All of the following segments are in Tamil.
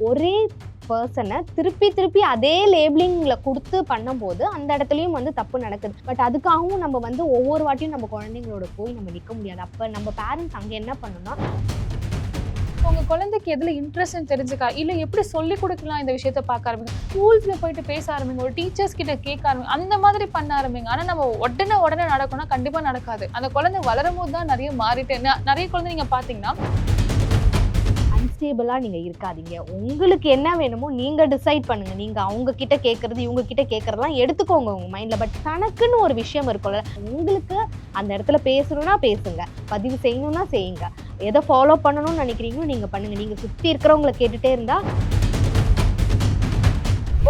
ஒரே பர்சனை திருப்பி திருப்பி அதே லேபிளிங்கில் கொடுத்து பண்ணும்போது அந்த இடத்துலையும் வந்து தப்பு நடக்குது. பட் அதுக்காகவும் நம்ம வந்து ஒவ்வொரு வாட்டியும் நம்ம குழந்தைங்களோட போய் நம்ம நிற்க முடியாது. அப்போ நம்ம பேரண்ட்ஸ் அங்கே என்ன பண்ணணும்னா, உங்க குழந்தைக்கு எதுல இன்ட்ரெஸ்ட் தெரிஞ்சுக்கா, இல்ல எப்படி சொல்லி கொடுக்கலாம் இந்த விஷயத்த பார்க்க ஆரம்பிங்க. ஸ்கூல்ஸ்ல போயிட்டு பேச ஆரம்பிங்க, ஒரு டீச்சர்ஸ் கிட்ட கேட்க ஆரம்பிங்க, அந்த மாதிரி பண்ண ஆரம்பிங்க. ஆனா நம்ம உடனே நடக்கணும்னா கண்டிப்பா நடக்காது. அந்த குழந்தை வளரும் போது தான் நிறைய மாறிட்டு, நிறைய குழந்தை நீங்க பாத்தீங்கன்னா அன்ஸ்டேபிளாக நீங்கள் இருக்காதீங்க. உங்களுக்கு என்ன வேணுமோ நீங்கள் டிசைட் பண்ணுங்கள். நீங்கள் அவங்க கிட்ட கேட்குறது இவங்க கிட்ட கேட்குறதெல்லாம் எடுத்துக்கோங்க உங்கள் மைண்டில். பட் தனக்குன்னு ஒரு விஷயம் இருக்கும்ல, உங்களுக்கு அந்த இடத்துல பேசணும்னா பேசுங்க, பதிவு செய்யணும்னா செய்யுங்க. எதை ஃபாலோ பண்ணணும்னு நினைக்கிறீங்களோ நீங்கள் பண்ணுங்கள். நீங்கள் சுற்றி இருக்கிறவங்கள கேட்டுகிட்டே இருந்தால்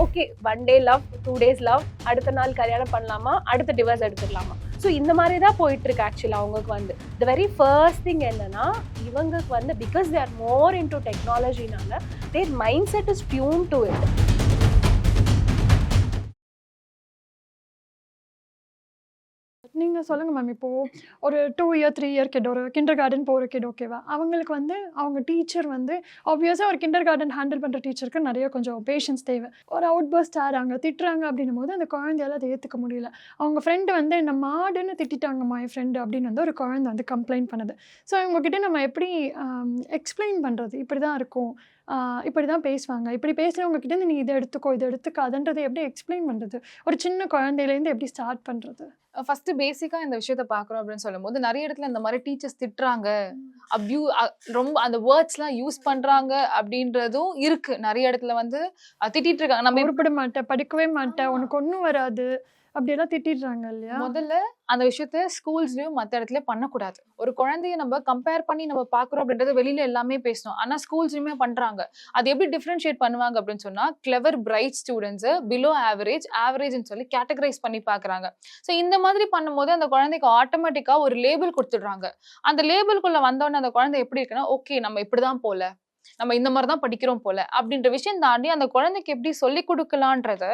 okay, 1 day love, 2 days love, அடுத்த நாள் கல்யாணம் பண்ணலாமா, அடுத்த டிவோர்ஸ் எடுத்துடலாமா? ஸோ இந்த மாதிரி தான் போயிட்டு இருக்கு. ஆக்சுவலாக அவங்களுக்கு வந்து த வெரி ஃபர்ஸ்ட் திங் என்னன்னா, இவங்களுக்கு வந்து because they are more into டெக்னாலஜினால their mind set is tune to it. நீங்கள் சொல்லுங்கள் மேம். இப்போது ஒரு 2 year 3 year கிட், ஒரு கிண்டர் கார்டன் போகிற கிட், ஓகேவா? அவங்களுக்கு வந்து அவங்க டீச்சர் வந்து ஆப்வியஸாக ஒரு கிண்டர் கார்டன் ஹேண்டில் பண்ணுற டீச்சருக்கு நிறைய கொஞ்சம் பேஷன்ஸ் தேவை. ஒரு அவுட் பர்ஸ்ட் ஆகிறாங்க, திட்டுறாங்க அப்படின்னும் போது அந்த குழந்தையால் அதை ஏற்றுக்க முடியல. அவங்க ஃப்ரெண்டு வந்து என்ன மாடுன்னு திட்டாங்கம்மா என் ஃப்ரெண்டு அப்படின்னு வந்து ஒரு குழந்தை வந்து கம்ப்ளைண்ட் பண்ணுது. ஸோ இவங்ககிட்ட நம்ம எப்படி எக்ஸ்பிளைன் பண்ணுறது? இப்படி தான் இருக்கும், இப்படி தான் பேசுவாங்க, இப்படி பேசுகிறவங்ககிட்ட நீ இதை எடுத்துக்கோ இதை எடுத்துக்காதுன்றதை எப்படி எக்ஸ்பிளைன் பண்ணுறது? ஒரு சின்ன குழந்தையிலேருந்து எப்படி ஸ்டார்ட் பண்ணுறது? ஃபர்ஸ்ட் பேசிக்கா இந்த விஷயத்த பாக்குறோம் அப்படின்னு சொல்லும் போது நிறைய இடத்துல இந்த மாதிரி டீச்சர்ஸ் திட்டுறாங்க, ரொம்ப அந்த வேர்ட்ஸ்லாம் யூஸ் பண்றாங்க அப்படின்றதும் இருக்கு. நிறைய இடத்துல வந்து திட்டிட்டு இருக்காங்க. நம்ம உருப்பட மாட்டேன், படிக்கவே மாட்டேன், உனக்கு ஒன்றும் வராது அப்படியெல்லாம் திட்டிடுறாங்க இல்லையா? முதல்ல அந்த விஷயத்த ஸ்கூல்ஸ்லயும் மற்ற இடத்துல பண்ணக்கூடாது. ஒரு குழந்தைய நம்ம கம்பேர் பண்ணி நம்ம பாக்குறோம் அப்படின்றது வெளியில எல்லாமே பேசணும். ஆனா ஸ்கூல்ஸ்லயுமே பண்றாங்க. அது எப்படி டிஃபரன்ஷியேட் பண்ணுவாங்க அப்படின்னு சொன்னா, கிளவர் பிரைட் ஸ்டூடெண்ட்ஸ், பிலோ ஆவரேஜ்னு சொல்லி கேட்டகரைஸ் பண்ணி பாக்குறாங்க. ஸோ இந்த மாதிரி பண்ணும்போது அந்த குழந்தைக்கு ஆட்டோமேட்டிக்கா ஒரு லேபிள் கொடுத்துடுறாங்க. அந்த லேபிள்குள்ள வந்தோடனே அந்த குழந்தை எப்படி இருக்குன்னா, ஓகே நம்ம இப்படிதான் போல, நம்ம இந்த மாதிரி தான் படிக்கிறோம் போல அப்படின்ற விஷயம் தாண்டி அந்த குழந்தைக்கு எப்படி சொல்லி கொடுக்கலான்றத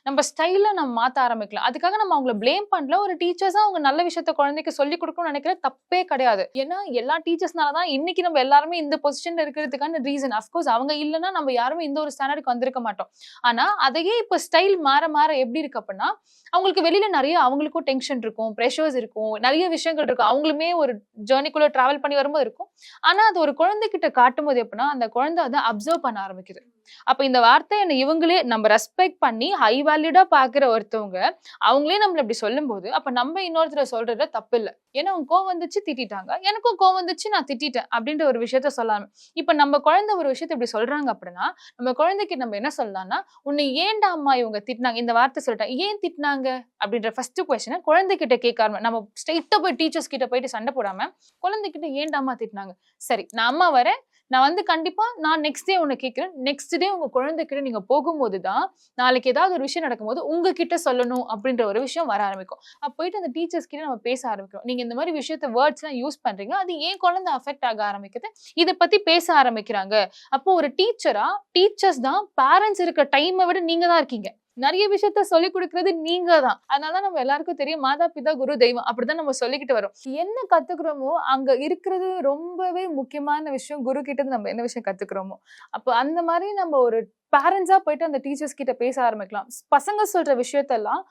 நம்ம ஸ்டைல நம்ம மாத்த ஆரம்பிக்கலாம். அதுக்காக நம்ம அவங்கள பிளேம் பண்ணல. ஒரு டீச்சர்ஸா அவங்க நல்ல விஷயத்த குழந்தைக்கு சொல்லி கொடுக்கணும்னு நினைக்கிற தப்பே கிடையாது. ஏன்னா எல்லா டீச்சர்ஸ்னாலதான் இன்னைக்கு நம்ம எல்லாருமே இந்த பொசிஷன்ல இருக்கிறதுக்கான ரீசன். அஃப்கோர்ஸ் அவங்க இல்லைன்னா நம்ம யாருமே இந்த ஒரு ஸ்டாண்டர்டுக்கு வந்திருக்க மாட்டோம். ஆனா அதையே இப்ப ஸ்டைல் மாற எப்படி இருக்கு அப்படின்னா, அவங்களுக்கு வெளியில நிறைய அவங்களுக்கும் டென்ஷன் இருக்கும், ப்ரெஷர்ஸ் இருக்கும், நிறைய விஷயங்கள் இருக்கும். அவங்களுமே ஒரு ஜேர்னிக்குள்ள டிராவல் பண்ணி வரும்போது இருக்கும். ஆனா அது ஒரு குழந்தைகிட்ட காட்டும் போது எப்படின்னா, அந்த குழந்தை அதை அப்சர்வ் பண்ண ஆரம்பிக்குது. அப்ப இந்த வார்த்தை என்ன இவங்களே நம்ம ரெஸ்பெக்ட் பண்ணி ஹை வேல்யூடா பாக்குற ஒருத்தவங்க அவங்களே நம்மள இப்படி சொல்லும் போது, அப்ப நம்ம இன்னொருத்தர் சொல்றதுல தப்பு இல்லை. ஏன்னா உங்க கோவம் வந்துச்சு திட்டாங்க, எனக்கும் கோவம் வந்துச்சு நான் திட்டேன் அப்படின்ற ஒரு விஷயத்த சொல்லாம, இப்ப நம்ம குழந்தை ஒரு விஷயத்த இப்படி சொல்றாங்க அப்படின்னா, நம்ம குழந்தைக்கு நம்ம என்ன சொல்லலாம்னா, உன்னை ஏன்டா அம்மா இவங்க திட்டினாங்க, இந்த வார்த்தை சொல்லிட்டாங்க, ஏன் திட்டினாங்க அப்படின்ற ஃபர்ஸ்ட் கொஸ்டினை குழந்தைகிட்ட கேட்காம, நம்ம ஸ்ட்ரெயிட்டா போய் டீச்சர்ஸ் கிட்ட போயிட்டு சண்டை போடாம குழந்தைகிட்ட ஏன்டா அம்மா திட்டினாங்க, சரி நான் அம்மா வரேன், நான் வந்து கண்டிப்பா நான் நெக்ஸ்ட் டே உன்னை கேட்கிறேன், நெக்ஸ்ட் டே உங்க குழந்தைகிட்ட நீங்க போகும்போதுதான் நாளைக்கு ஏதாவது ஒரு விஷயம் நடக்கும்போது உங்ககிட்ட சொல்லணும் அப்படின்ற ஒரு விஷயம் வர ஆரம்பிக்கும். அப்ப போயிட்டு அந்த டீச்சர்ஸ் கிட்ட நம்ம பேச ஆரம்பிக்கிறோம். நீங்க இந்த மாதிரி விஷயத்த வேர்ட்ஸ் எல்லாம் யூஸ் பண்றீங்க, அது ஏன் குழந்தை அஃபெக்ட் ஆக ஆரம்பிக்குது, இதை பத்தி பேச ஆரம்பிக்கிறாங்க. அப்போ ஒரு டீச்சர்ஸ் தான் பேரண்ட்ஸ் இருக்க டைமை விட நீங்க தான் இருக்கீங்க. நிறைய விஷயத்த சொல்லி கொடுக்கறது நீங்க தான். அதனாலதான் நம்ம எல்லாருக்கும் தெரியும், மாதா பிதா குரு தெய்வம், அப்படிதான் நம்ம சொல்லிக்கிட்டு வரோம். என்ன கத்துக்கிறோமோ அங்க இருக்கிறது ரொம்பவே முக்கியமான விஷயம். குரு கிட்ட இருந்து நம்ம என்ன விஷயம் கத்துக்கிறோமோ, அப்ப அந்த மாதிரி நம்ம ஒரு பேரண்ட்ஸா போயிட்டு அந்த டீச்சர்ஸ் கிட்ட பேச ஆரம்பிக்கலாம். பசங்க சொல்ற விஷயத்தெல்லாம்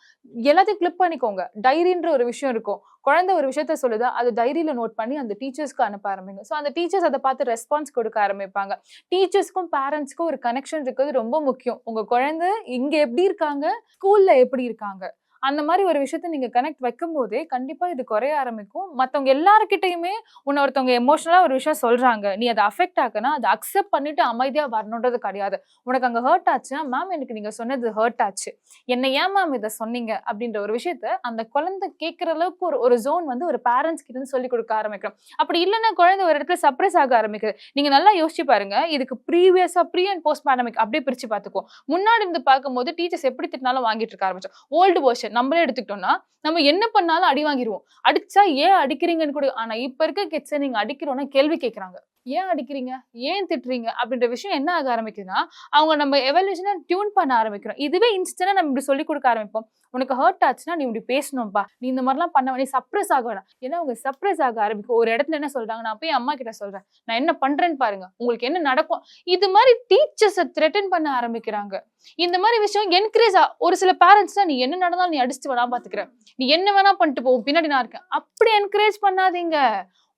எல்லாத்தையும் கிளிப் பண்ணிக்கோங்க. டைரின்ற ஒரு விஷயம் இருக்கும். குழந்தை ஒரு விஷயத்த சொல்லுதா, அது டைரியில நோட் பண்ணி அந்த டீச்சர்ஸ்க்கு அனுப்ப ஆரம்பிங்க. ஸோ அந்த டீச்சர்ஸ் அதை பார்த்து ரெஸ்பான்ஸ் கொடுக்க ஆரம்பிப்பாங்க. டீச்சர்ஸ்க்கும் பேரண்ட்ஸ்க்கும் ஒரு கனெக்ஷன் இருக்கிறது ரொம்ப முக்கியம். உங்க குழந்தை இங்க எப்படி இருக்காங்க, ஸ்கூல்ல எப்படி இருக்காங்க, அந்த மாதிரி ஒரு விஷயத்த நீங்க கனெக்ட் வைக்கும் போதே கண்டிப்பா இது குறைய ஆரம்பிக்கும். மத்தவங்க எல்லாருக்கிட்டையுமே உன்னை ஒருத்தவங்க எமோஷனலா ஒரு விஷயம் சொல்றாங்க, நீ அதை அஃபெக்ட் ஆகுனா அதை அக்செப்ட் பண்ணிட்டு அமைதியா வரணுன்றது கிடையாது. உனக்கு அங்க ஹர்ட் ஆச்சுன்னா, மேம் எனக்கு நீங்க சொன்னது ஹர்ட் ஆச்சு, என்ன ஏன் மேம் இதை சொன்னீங்க அப்படின்ற ஒரு விஷயத்த அந்த குழந்தை கேட்கிற அளவுக்கு ஒரு ஜோன் வந்து ஒரு பேரண்ட்ஸ் கிட்ட இருந்து சொல்லி கொடுக்க ஆரம்பிக்கிறோம். அப்படி இல்லைன்னா குழந்தை ஒரு இடத்துல சப்ரஸ் ஆக ஆரம்பிக்குது. நீங்க நல்லா யோசிச்சு பாருங்க, இதுக்கு ப்ரீவியஸா ப்ரீ அண்ட் போஸ்ட் பேண்டமிக் அப்படியே பிரிச்சு பார்த்துக்கோ. முன்னாடி இருந்து பார்க்கும்போது டீச்சர்ஸ் எப்படி திட்டினாலும் வாங்கிட்டு இருக்க ஆரம்பிச்சோம். ஓல்டு வெர்ஷன் ஜெனரேஷன் நம்மளே எடுத்துக்கிட்டோம்னா நம்ம என்ன பண்ணாலும் அடி வாங்கிடுவோம். அடிச்சா ஏன் அடிக்கிறீங்கன்னு கூட. ஆனா இப்ப இருக்க கிட்ஸை நீங்க அடிக்கிறோம்னா கேள்வி கேட்கறாங்க. ஏன் அடிக்கிறீங்க, ஏன் திட்டுறீங்க அப்படின்ற விஷயம் என்ன ஆக ஆரம்பிக்குதுன்னா அவங்க நம்ம எவல்யூஷனை டியூன் பண்ண ஆரம்பிக்கிறோம். இதுவே இன்ஸ்டன்டா நம்ம இப்படி சொல்லி கொடுக்க ஆரம்பிப்போம். உனக்கு ஹர்ட் ஆச்சுன்னா நீ இப்படி பேசணும்பா, நீ இந்த மாதிரிலாம் பண்ண வேண்டிய சப்ரஸ் ஆக வேணாம். ஏன்னா அவங்க சப்ரஸ் ஆக ஆரம்பிக்கும். ஒரு இடத்துல என்ன சொல்றாங்க, நான் போய் அம்மா கிட்ட சொல்றேன், நான் என்ன பண்றேன்னு பாருங்க, உங்களுக்கு என்ன நடக்கும். இது மாதிரி டீச்சர்ஸை த்ரெட்டன் பண்ண ஆரம்பிக்கிறாங்க. இந்த மாதிரி விஷயம் என்கரேஜ். ஒரு சில பேரண்ட்ஸ் தான், நீ என்ன நடந்தாலும் நீ அடிச்சுட்டு வேணா பாத்துக்கிறேன், நீ என்ன வேணா பண்ணிட்டு போ, பின்னாடி நான் இருக்கேன். அப்படி என்கரேஜ் பண்ணாதீங்க.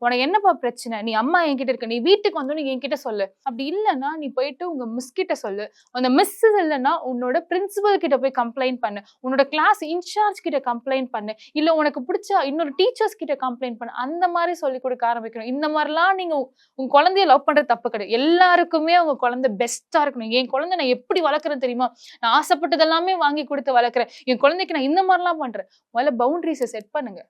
உனக்கு என்னப்பா பிரச்சனை, நீ அம்மா என்கிட்ட இருக்க, நீ வீட்டுக்கு வந்து நீ என்கிட்ட சொல்லு. அப்படி இல்லைன்னா நீ போயிட்டு உங்க மிஸ் கிட்ட சொல்லு. அந்த மிஸ் இல்லைன்னா உன்னோட பிரின்சிபல் கிட்ட போய் கம்ப்ளைண்ட் பண்ணு, உன்னோட கிளாஸ் இன்சார்ஜ் கிட்ட கம்ப்ளைண்ட் பண்ணு, இல்ல உனக்கு பிடிச்ச இன்னொரு டீச்சர்ஸ் கிட்ட கம்ப்ளைண்ட் பண்ணு. அந்த மாதிரி சொல்லி கொடுக்க ஆரம்பிக்கணும். இந்த மாதிரிலாம் நீங்க உங்க குழந்தைய லவ் பண்றது தப்பு கிடையாது. எல்லாருக்குமே உங்க குழந்தை பெஸ்டா இருக்கணும். என் குழந்தை நான் எப்படி வளர்க்குறேன் தெரியுமா, நான் ஆசைப்பட்டது எல்லாமே வாங்கி கொடுத்து வளர்க்குறேன், என் குழந்தைக்கு நான் இந்த மாதிரிலாம் பண்றேன். முதல்ல பவுண்டரிஸை செட் பண்ணுங்க.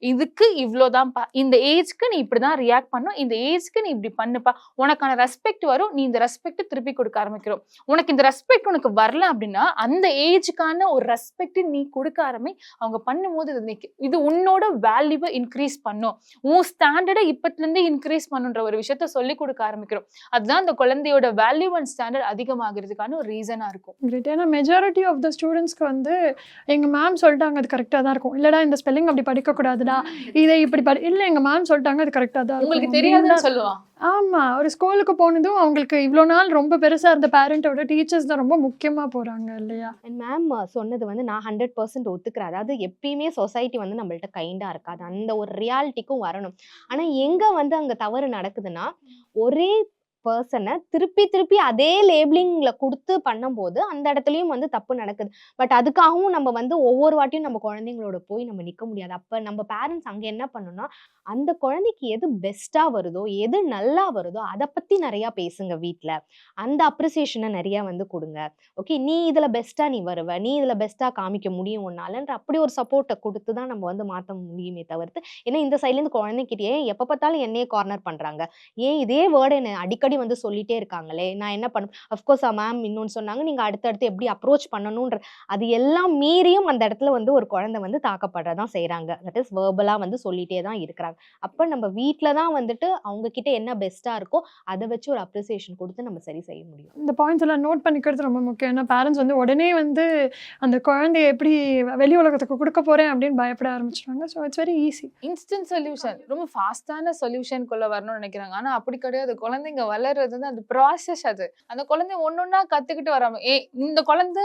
இதுக்கு இவ்வளோதான்ப்பா, இந்த ஏஜ்க்கு நீ இப்படிதான் ரியாக்ட் பண்ணும், இந்த ஏஜ்க்கு நீ இப்படி பண்ணுப்பா, உனக்கான ரெஸ்பெக்ட் வரும், நீ இந்த ரெஸ்பெக்ட் திருப்பி கொடுக்க ஆரம்பிக்கிறோம். உனக்கு இந்த ரெஸ்பெக்ட் உனக்கு வரல அப்படின்னா அந்த ஏஜுக்கான ஒரு ரெஸ்பெக்ட் நீ கொடுக்க ஆரம்பி. அவங்க பண்ணும்போது இது உன்னோட வேல்யூவை இன்க்ரீஸ் பண்ணும், உன் ஸ்டாண்டர்டை இப்பத்துல இருந்தே இன்க்ரீஸ் பண்ணுன்ற ஒரு விஷயத்த சொல்லி கொடுக்க ஆரம்பிக்கிறோம். அதுதான் அந்த குழந்தையோட வேல்யூ அண்ட் ஸ்டாண்டர்ட் அதிகமாகிறதுக்கான ஒரு ரீசனா இருக்கும். ஏன்னா மெஜாரிட்டி ஆஃப் த ஸ்டூடெண்ட்ஸ்க்கு வந்து எங்க மேம் சொல்லிட்டாங்க அது கரெக்டாக தான் இருக்கும், இல்லடா இந்த ஸ்பெல்லிங் அப்படி படிக்கக்கூடாதுடா, இதை இப்படி இல்லை எங்க மேம் சொல்லிட்டாங்க அது கரெக்டாக தான் உங்களுக்கு தெரியாதுன்னு சொல்லுவான். ஆமா, ஒரு ஸ்கூலுக்கு போனதும் அவங்களுக்கு இவ்வளோ நாள் ரொம்ப பெருசா இருந்த பேரண்டோட டீச்சர்ஸ் தான் ரொம்ப முக்கியமா போறாங்க இல்லையா. மேம் சொன்னது வந்து நான் 100% ஒத்துக்கிறேன். அதாவது எப்பயுமே சொசைட்டி வந்து நம்மள்ட்ட கைண்டா இருக்காது, அந்த ஒரு ரியாலிட்டிக்கும் வரணும். ஆனா எங்க வந்து அங்க தவறு நடக்குதுன்னா, ஒரே பர்சனை திருப்பி திருப்பி அதே லேபிளிங்ல கொடுத்து பண்ணும்போது அந்த இடத்துலயும் வந்து தப்பு நடக்குது. பட் அதுக்காகவும் நம்ம வந்து ஒவ்வொரு வாட்டியும் நம்ம குழந்தைங்களோட போய் நம்ம நிக்க முடியாது. அப்ப நம்ம பேரண்ட்ஸ் அங்க என்ன பண்ணணும்னா, அந்த குழந்தைக்கு எது பெஸ்டா வருதோ, எது நல்லா வருதோ அதை பத்தி நிறைய பேசுங்க வீட்ல. அந்த அப்ரிசியேஷனை நிறைய வந்து கொடுங்க. ஓகே, நீ இதுல பெஸ்டா நீ வருவ, நீ இதுல பெஸ்டா காமிக்க முடியும் உன்னாலன்ற அப்படி ஒரு சப்போர்ட்டை கொடுத்து தான் நம்ம வந்து மாற்ற முடியுமே தவிர்த்து, ஏன்னா இந்த சைட்ல இருந்து குழந்தைகிட்டயே எப்ப பார்த்தாலும் என்னையே கார்னர் பண்றாங்க, ஏன் இதே வேர்டு என்ன அடிக்கடி வந்து சொல்லிட்டே இருக்காங்களே, நான் என்ன பண்ண. அஃப்கோர்ஸ் மேம் இன்னொன்னு சொன்னாங்க, நீங்க அடுத்தடுத்து எப்படி அப்ரோச் பண்ணணும்ன்ற அது எல்லாம் மீறியும் அந்த இடத்துல வந்து ஒரு குழந்தை வந்து தாக்கப்படுறதான் செய்யறாங்க. தட் இஸ் வேர்பலா வந்து சொல்லிட்டே தான் இருக்கிறாங்க. அப்ப நம்ம வீட்ல தான் வந்துட்டு அவங்க கிட்ட என்ன பெஸ்டா இருக்கோ அதை வச்சு ஒரு அப்ரிசியேஷன் கொடுத்து நம்ம சரி செய்ய முடியும். இந்த பாயிண்ட்ஸ் எல்லாம் நோட் பண்ணிக்கிறது ரொம்ப முக்கியம். ஏன்னா பேரண்ட்ஸ் வந்து உடனே வந்து அந்த குழந்தைய எப்படி வெளி உலகத்துக்கு கொடுக்க போறேன் அப்படின்னு பயப்பட ஆரம்பிச்சிட்டாங்க. So it's very easy. Instant solution, ரொம்ப ஃபாஸ்டான சொல்யூஷனுக்குள்ள வரணும்னு நினைக்கிறாங்க. ஆனா அப்படி கிடையாது. குழந்தைங்க வளர்றது வந்து அது ப்ராசஸ். அது அந்த குழந்தை ஒன்னொன்னா கத்துக்கிட்டு வராம, இந்த குழந்தை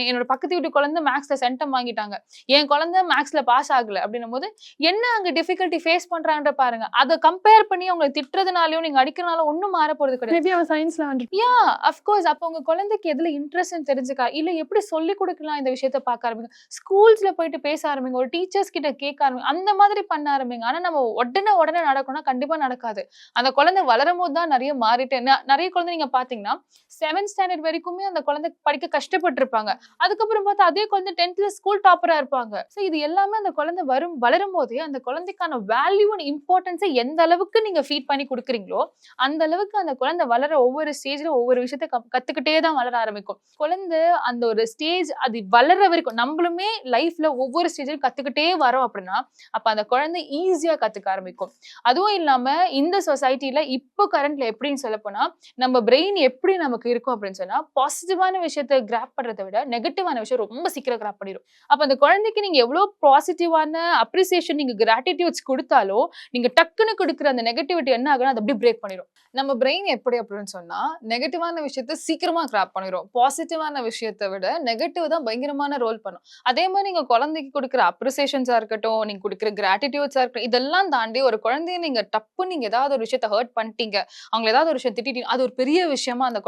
என்னோட பக்கத்து வீட்டு குழந்தை மேக்ஸ்ல சென்டம் வாங்கிட்டாங்க, என் குழந்தை மேக்ஸ்ல பாஸ் ஆகல அப்படின்னும் போது என்ன அங்க டிஃபிகல்ட்டி ஃபேஸ் பண்றாங்க பாருங்க. அதை கம்பேர் பண்ணி அவங்க திட்டுறதுனாலயும் நீங்க அடிக்கிறனால ஒன்னும் மாற போறது கிடையாது. Yeah of course. அப்ப உங்க குழந்தைக்கு எதுல இன்ட்ரெஸ்ட் தெரிஞ்சுக்கா, இல்ல எப்படி சொல்லி கொடுக்கலாம் இந்த விஷயத்த பார்க்க ஆரம்பிங்க. ஸ்கூல்ஸ்ல போயிட்டு பேச ஆரம்பிங்க, ஒரு டீச்சர்ஸ் கிட்ட கேட்க ஆரம்பிங்க, அந்த மாதிரி பண்ண ஆரம்பிங்க. ஆனா நம்ம உடனே நடக்கணும்னா கண்டிப்பா நடக்காது. அந்த குழந்தை வளரும் போது தான் நிறைய மாறிட்டு. நிறைய குழந்தை நீங்க பாத்தீங்கன்னா 7th ஸ்டாண்டர்ட் வரைக்குமே அந்த குழந்தை படிக்க கஷ்டப்பட்டு இருப்பாங்க. அதுக்கப்புறம் பார்த்தா அதே குழந்தை 10th ஸ்கூல் டாப்பரா இருப்பாங்க. சோ இது எல்லாமே அந்த குழந்தை வளரும் போதே அந்த குழந்தைக்கான வேல்யூ அண்ட் இம்பார்ட்டன்ஸை எந்த அளவுக்கு நீங்க ஃபீட் பண்ணி கொடுக்குறீங்களோ அந்த அளவுக்கு அந்த குழந்தை வளர ஒவ்வொரு ஸ்டேஜ்ல ஒவ்வொரு விஷயத்த கத்துக்கிட்டே தான் வளர ஆரம்பிக்கும். குழந்தை அந்த ஒரு ஸ்டேஜ் அது வளர வரைக்கும் நம்மளுமே லைஃப்ல ஒவ்வொரு ஸ்டேஜ்லயும் கத்துக்கிட்டே வரோம் அப்படின்னா அப்ப அந்த குழந்தை ஈஸியா கத்துக்க ஆரம்பிக்கும். அதுவும் இல்லாம இந்த சொசைட்டில இப்போ கரண்ட்ல எப்படின்னு சொல்ல போனா, நம்ம பிரெயின் எப்படி நமக்கு இருக்கும் அப்படின்னு சொன்னா, பாசிட்டிவான விஷயத்த கிராப் பண்றதை விட நெகட்டிவான விஷயம் ரொம்ப சீக்கிரம் கிராப் பண்ணிடும். அப்ப அந்த குழந்தைக்கு நீங்க எவ்வளவு பாசிட்டிவான அப்ரிசியேஷன் நீங்க கிராட்டிடியூட்ஸ் கொடுத்தாலும் நீங்க டக்குன்னு கொடுக்குற அந்த நெகட்டிவிட்டி என்ன ஆகுனா அது அப்படியே பிரேக் பண்ணிடும். நம்ம பிரெயின் எப்படி அப்படின்னு சொன்னா நெகட்டிவான விஷயத்த சீக்கிரமா கிராப் பண்ணிடும். பாசிட்டிவான விஷயத்தை விட நெகட்டிவ் தான் பயங்கரமான ரோல் பண்ணும். அதே மாதிரி நீங்க குழந்தைக்கு கொடுக்குற அப்ரிசியேஷன்ஸா இருக்கட்டும், நீங்க கொடுக்குற கிராட்டிடியூட்ஸா இருக்கட்டும், இதெல்லாம் தாண்டி ஒரு குழந்தைய நீங்க டப்பு நீங்க ஏதாவது ஒரு விஷயத்த ஹர்ட் பண்ணிட்டீங்க, அவங்க ஏதாவது ஒரு விஷயம் திட்டிட்டீங்க, அது ஒரு பெரிய விஷயமா அந்த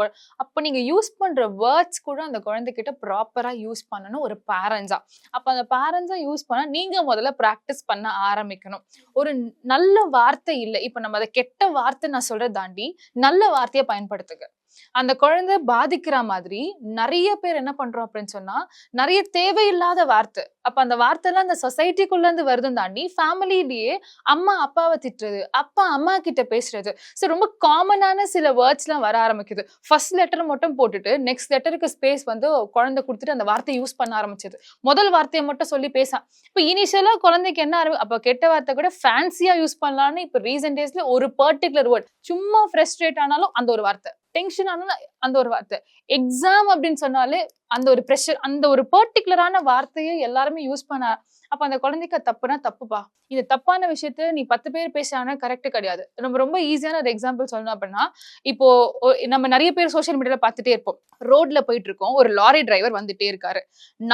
அப்ப நீங்க யூஸ் பண்ற வேர்ட்ஸ் கூட அந்த குழந்தைகிட்ட ப்ராப்பரா யூஸ் பண்ணணும் ஒரு பேரண்ட்ஸா. அப்ப அந்த பேரண்ட்ஸா யூஸ் பண்ணா நீங்க முதல்ல பிராக்டிஸ் பண்ண ஆரம்பிக்கணும். ஒரு நல்ல வார்த்தை இல்லை, இப்ப நம்ம அதை கெட்ட வார்த்தை நான் சொல்றத தாண்டி நல்ல வார்த்தையை பயன்படுத்துங்க. அந்த குழந்தை பாதிக்கிற மாதிரி நிறைய பேர் என்ன பண்றோம் அப்படின்னு சொன்னா நிறைய தேவையில்லாத வார்த்தை, அப்ப அந்த வார்த்தை எல்லாம் அந்த சொசைட்டிக்குள்ள இருந்து வருதும் தாண்டி ஃபேமிலிலேயே அம்மா அப்பாவை திட்டுறது, அப்பா அம்மா கிட்ட பேசுறது, சோ ரொம்ப காமனான சில வேர்ட்ஸ் எல்லாம் வர ஆரம்பிக்குது. ஃபர்ஸ்ட் லெட்டர் மட்டும் போட்டுட்டு நெக்ஸ்ட் லெட்டருக்கு ஸ்பேஸ் வந்து குழந்தை கொடுத்துட்டு அந்த வார்த்தையை யூஸ் பண்ண ஆரம்பிச்சது. முதல் வார்த்தையை மட்டும் சொல்லி பேச இப்ப இனிஷியலா குழந்தைக்கு என்ன அப்ப கெட்ட வார்த்தை கூட ஃபேன்சியா யூஸ் பண்ணலாம்னு இப்ப ரீசென்ட் டேஸ்ல ஒரு பர்டிகுலர் வேர்ட், சும்மா ஃப்ரஸ்ட்ரேட் ஆனாலும் அந்த ஒரு வார்த்தை, டென்ஷன் ஆனாலும் அந்த ஒரு வார்த்தை, எக்ஸாம் அப்படின்னு சொன்னாலே அந்த ஒரு ப்ரெஷர், அந்த ஒரு பர்டிகுலரான வார்த்தையை எல்லாருமே யூஸ் பண்ண. அப்ப அந்த குழந்தைக்கு தப்புனா தப்புப்பா, இது தப்பான விஷயத்த நீ 10 பேர் பேசினா கரெக்ட் கிடையாது. நம்ம ரொம்ப ஈஸியான ஒரு எக்ஸாம்பிள் சொல்லணும் அப்படின்னா, இப்போ நம்ம நிறைய பேர் சோசியல் மீடியால பார்த்துட்டே இருப்போம். ரோட்ல போயிட்டு இருக்கோம், ஒரு லாரி டிரைவர் வந்துட்டே இருக்காரு,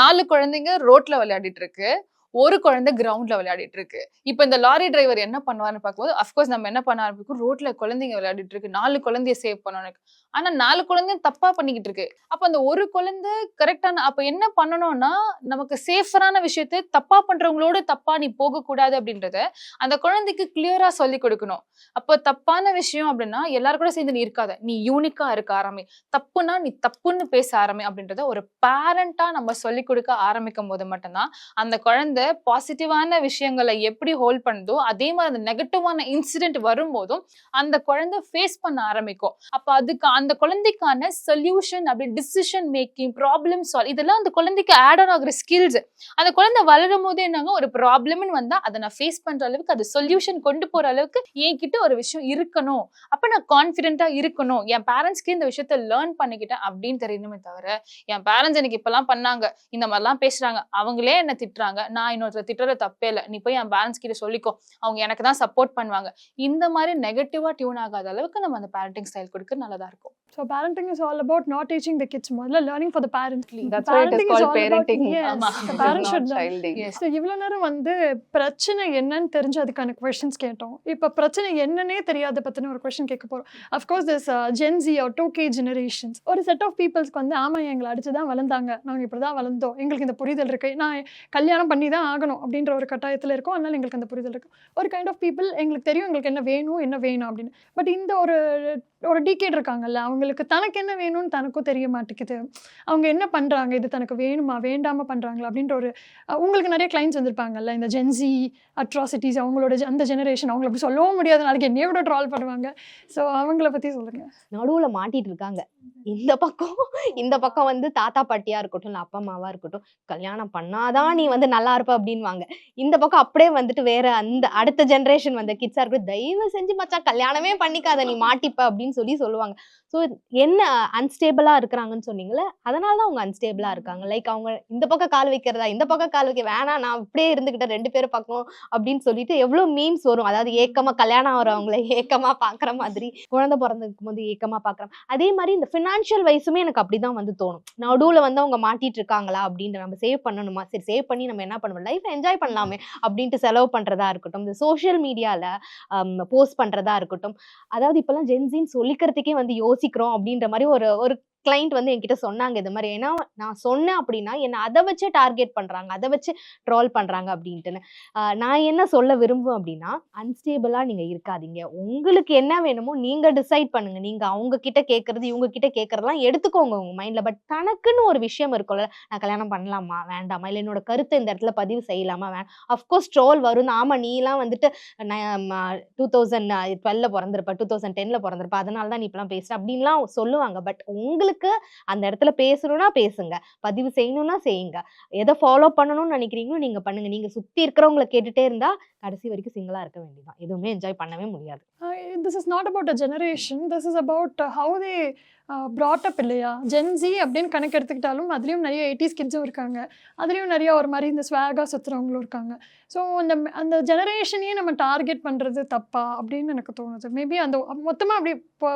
4 குழந்தைங்க ரோட்ல விளையாடிட்டு இருக்கு, ஒரு குழந்தை கிரவுண்ட்ல விளையாடிட்டு இருக்கு. இப்ப இந்த லாரி டிரைவர் என்ன பண்ணுவாருன்னு பார்க்கும்போது அஃப்கோர்ஸ் நம்ம என்ன பண்ண ஆரம்பிக்கும், ரோட்ல குழந்தைங்க விளையாடிட்டு இருக்கு, 4 குழந்தைய சேவ் பண்ணணும். ஆனா 4 குழந்தையும் தப்பா பண்ணிக்கிட்டு இருக்கு. அப்ப அந்த ஒரு குழந்தை கரெக்டான, அப்ப என்ன பண்ணணும்னா நமக்கு சேஃபரான விஷயத்த தப்பா பண்றவங்களோட தப்பா நீ போக கூடாது அப்படின்றத அந்த குழந்தைக்கு கிளியரா சொல்லி கொடுக்கணும். அப்ப தப்பான விஷயம் அப்படின்னா எல்லாரும் கூட சேர்ந்து நீ இருக்காத, நீ யூனிக்கா இருக்க ஆரம்பி, தப்புனா நீ தப்புன்னு பேச ஆரம்பி அப்படின்றத ஒரு பேரண்டா நம்ம சொல்லி கொடுக்க ஆரம்பிக்கும் போது மட்டும்தான் அந்த குழந்தை பாசிட்டிவான விஷயங்களை எப்படி ஹோல்ட் பண்ணுதோ அதே மாதிரி அந்த நெகட்டிவான இன்சிடென்ட் வரும்போதும் அந்த குழந்தை ஃபேஸ் பண்ண ஆரம்பிக்கும். அப்ப அதுக்கு அந்த குழந்தைக்கான சொல்யூஷன், அப்படி டிசிஷன் மேக்கிங், ப்ராப்ளம் சால்வ், இதெல்லாம் அந்த குழந்தைக்கு ஆட் ஆன் ஆகுற ஸ்கில்ஸ். அந்த குழந்தை வளரும் போது என்னங்க, ஒரு ப்ராப்ளம்னு வந்தா அதை நான் ஃபேஸ் பண்ற அளவுக்கு, அது சொல்யூஷன் கொண்டு போற அளவுக்கு என்கிட்ட ஒரு விஷயம் இருக்கணும், அப்ப நான் கான்ஃபிடென்ட்டா இருக்கணும், என் பேரண்ட்ஸ்க்கு இந்த விஷயத்த லேர்ன் பண்ணிக்கிட்டேன் அப்படின்னு தெரியணுமே தவிர, என் பேரண்ட்ஸ் எனக்கு இப்பெல்லாம் பண்ணாங்க, இந்த மாதிரிலாம் பேசுறாங்க, அவங்களே என்ன திட்டுறாங்க, நான் இன்னொருத்தர் திட்டுறது தப்பே இல்லை, நீ போய் என் பேரண்ட்ஸ் கிட்ட சொல்லிக்கோ, அவங்க எனக்கு தான் சப்போர்ட் பண்ணுவாங்க, இந்த மாதிரி நெகட்டிவா டியூன் ஆகாத அளவுக்கு நம்ம அந்த பேரண்டிங் ஸ்டைல் கொடுக்க நல்லதா இருக்கும். So parenting is all about not teaching the kids முதல்ல learning for the parents. That's why it is called all about- parenting. yes, ஆமா. the It is parents not should learn. childing. Yes. So இவ்வளோ நேரம் வந்து பிரச்சனை என்னன்னு தெரிஞ்சு அதுக்கான கொஸ்டின்ஸ் கேட்டோம். இப்போ பிரச்சனை என்னன்னே தெரியாத பற்றின ஒரு கொஸ்டின் கேட்க போகிறோம். Of course this Gen Z or 2K generations ஒரு செட் ஆஃப் பீப்புள்ஸ்க்கு வந்து ஆமாம் எங்களை அடிச்சு தான் வளர்ந்தாங்க, நாங்கள் இப்படி தான் வளர்ந்தோம், எங்களுக்கு இந்த புரிதல் இருக்குது, நான் கல்யாணம் பண்ணி தான் ஆகணும் அப்படின்ற ஒரு கட்டாயத்தில் இருக்கோம், அதனால எங்களுக்கு அந்த புரிதல் இருக்குது. ஒரு கைண்ட் ஆஃப் பீப்புள் எங்களுக்கு தெரியும் எங்களுக்கு என்ன வேணும் என்ன வேணும் அப்படின்னு. பட் இந்த ஒரு டிகேட் இருக்காங்கல்ல, அவங்களுக்கு தனக்கு என்ன வேணும்னு தனக்கும் தெரிய மாட்டேங்குது, அவங்க என்ன பண்ணுறாங்க, இது தனக்கு வேணுமா வேண்டாமல் பண்ணுறாங்களா அப்படின்ற ஒரு உங்களுக்கு நிறைய கிளைண்ட்ஸ் வந்திருப்பாங்கல்ல, இந்த ஜென்சி அட்ராசிட்டிஸ், அவங்களோட அந்த ஜெனரேஷன், அவங்கள அப்படி சொல்லவும் முடியாது, நாளைக்கு என்னைய கூட ட்ரால் பண்ணுவாங்க. ஸோ அவங்கள பற்றி சொல்லுங்கள். நடுவுல மாட்டிட்டு இருக்காங்க. இந்த பக்கம் வந்து தாத்தா பாட்டியா இருக்கட்டும், இல்ல அப்பா அம்மாவா இருக்கட்டும், கல்யாணம் பண்ணாதான் நீ வந்து நல்லா இருப்ப அப்படின்வாங்க. இந்த பக்கம் அப்படியே வந்துட்டு வேற அந்த அடுத்த ஜெனரேஷன் வந்த கிட்ஸா இருக்கட்டும், தயவு செஞ்சு மச்சான் கல்யாணமே பண்ணிக்காத, நீ மாட்டிப்ப அப்படின்னு சொல்லுவாங்க. ஸோ என்ன அன்ஸ்டேபிளா இருக்கிறாங்கன்னு சொன்னீங்களே, அதனாலதான் அவங்க அன்ஸ்டேபிளா இருக்காங்க. லைக் அவங்க இந்த பக்கம் கால் வைக்கிறதா, இந்த பக்கம் கால் வைக்க வேணாம், நான் இப்படியே இருந்துகிட்டேன் 2 பேரும் பக்கம் அப்படின்னு சொல்லிட்டு எவ்வளவு மீம்ஸ் வரும். அதாவது ஏக்கமா கல்யாணம் ஆகிறவங்கள ஏக்கமா பாக்குற மாதிரி, குழந்தை பிறந்திருக்கும் போது ஏக்கமா பாக்குறோம். அதே மாதிரி இந்த ஃபினான்ஷியல் வைஸுமே எனக்கு அப்படிதான் வந்து தோணும். நடுவுல வந்து அவங்க மாட்டிட்டு இருக்காங்களா அப்படின்ட்டு, நம்ம சேவ் பண்ணணுமா, சரி சேவ் பண்ணி நம்ம என்ன பண்ணுவோம், லைஃப் என்ஜாய் பண்ணலாமே அப்படின்ட்டு செலவு பண்றதா இருக்கட்டும், இந்த சோஷியல் மீடியால போஸ்ட் பண்றதா இருக்கட்டும், அதாவது இப்பெல்லாம் ஜென்சின்னு சொல்லிக்கிறதுக்கே வந்து யோசிக்கிறோம் அப்படின்ற மாதிரி ஒரு கிளைண்ட் வந்து என்கிட்ட சொன்னாங்க இது மாதிரி. ஏன்னா நான் சொன்னேன் அப்படின்னா என்ன அதை வச்சு டார்கெட் பண்றாங்க, அதை வச்சு ட்ரால் பண்றாங்க அப்படின்ட்டுன்னு. நான் என்ன சொல்ல விரும்புவேன் அப்படின்னா, அன்ஸ்டேபிளா நீங்க இருக்காதீங்க. உங்களுக்கு என்ன வேணுமோ நீங்க டிசைட் பண்ணுங்க. நீங்க அவங்க கிட்ட கேட்கறது இவங்க கிட்ட கேட்கறதெல்லாம் எடுத்துக்கோங்க உங்க மைண்ட்ல. பட் தனக்குன்னு ஒரு விஷயம் இருக்கும்ல, நான் கல்யாணம் பண்ணலாமா வேண்டாமா, இல்லை என்னோட கருத்தை இந்த இடத்துல பதிவு செய்யலாமா வேண்டாம். அஃப்கோர்ஸ் ட்ரோல் வரும். ஆமா நீலாம் வந்துட்டு 2012 பிறந்திருப்ப, 2010 பிறந்திருப்ப, அதனாலதான் நீ இப்பெல்லாம் பேசுற அப்படின்லாம் சொல்லுவாங்க. பட் உங்களுக்கு அந்த இடத்துல பேசணும்னா பேசுங்க, பதிவு செய்யணும்னா செய்யுங்க, எதை ஃபாலோ பண்ணணும்னு நினைக்கிறீங்களோ நீங்க பண்ணுங்க. நீங்க சுத்தி இருக்கிறவங்களை கேட்டுட்டே இருந்தா கடைசி வரைக்கும் சிங்கிளா இருக்க வேண்டியதான், எதுவுமே என்ஜாய் பண்ணவே முடியாது. This is not about a generation, this is about how they brought up இல்லையா. ஜென்சி அப்படின்னு கணக்கு எடுத்துக்கிட்டாலும் அதுலேயும் நிறைய 80s கிட்ஸும் இருக்காங்க, அதுலேயும் நிறைய ஒரு மாதிரி இந்த ஸ்வாகாக சுற்றுறவங்களும் இருக்காங்க. ஸோ அந்த ஜெனரேஷனையே நம்ம டார்கெட் பண்ணுறது தப்பா அப்படின்னு எனக்கு தோணுது. மேபி அந்த மொத்தமாக அப்படி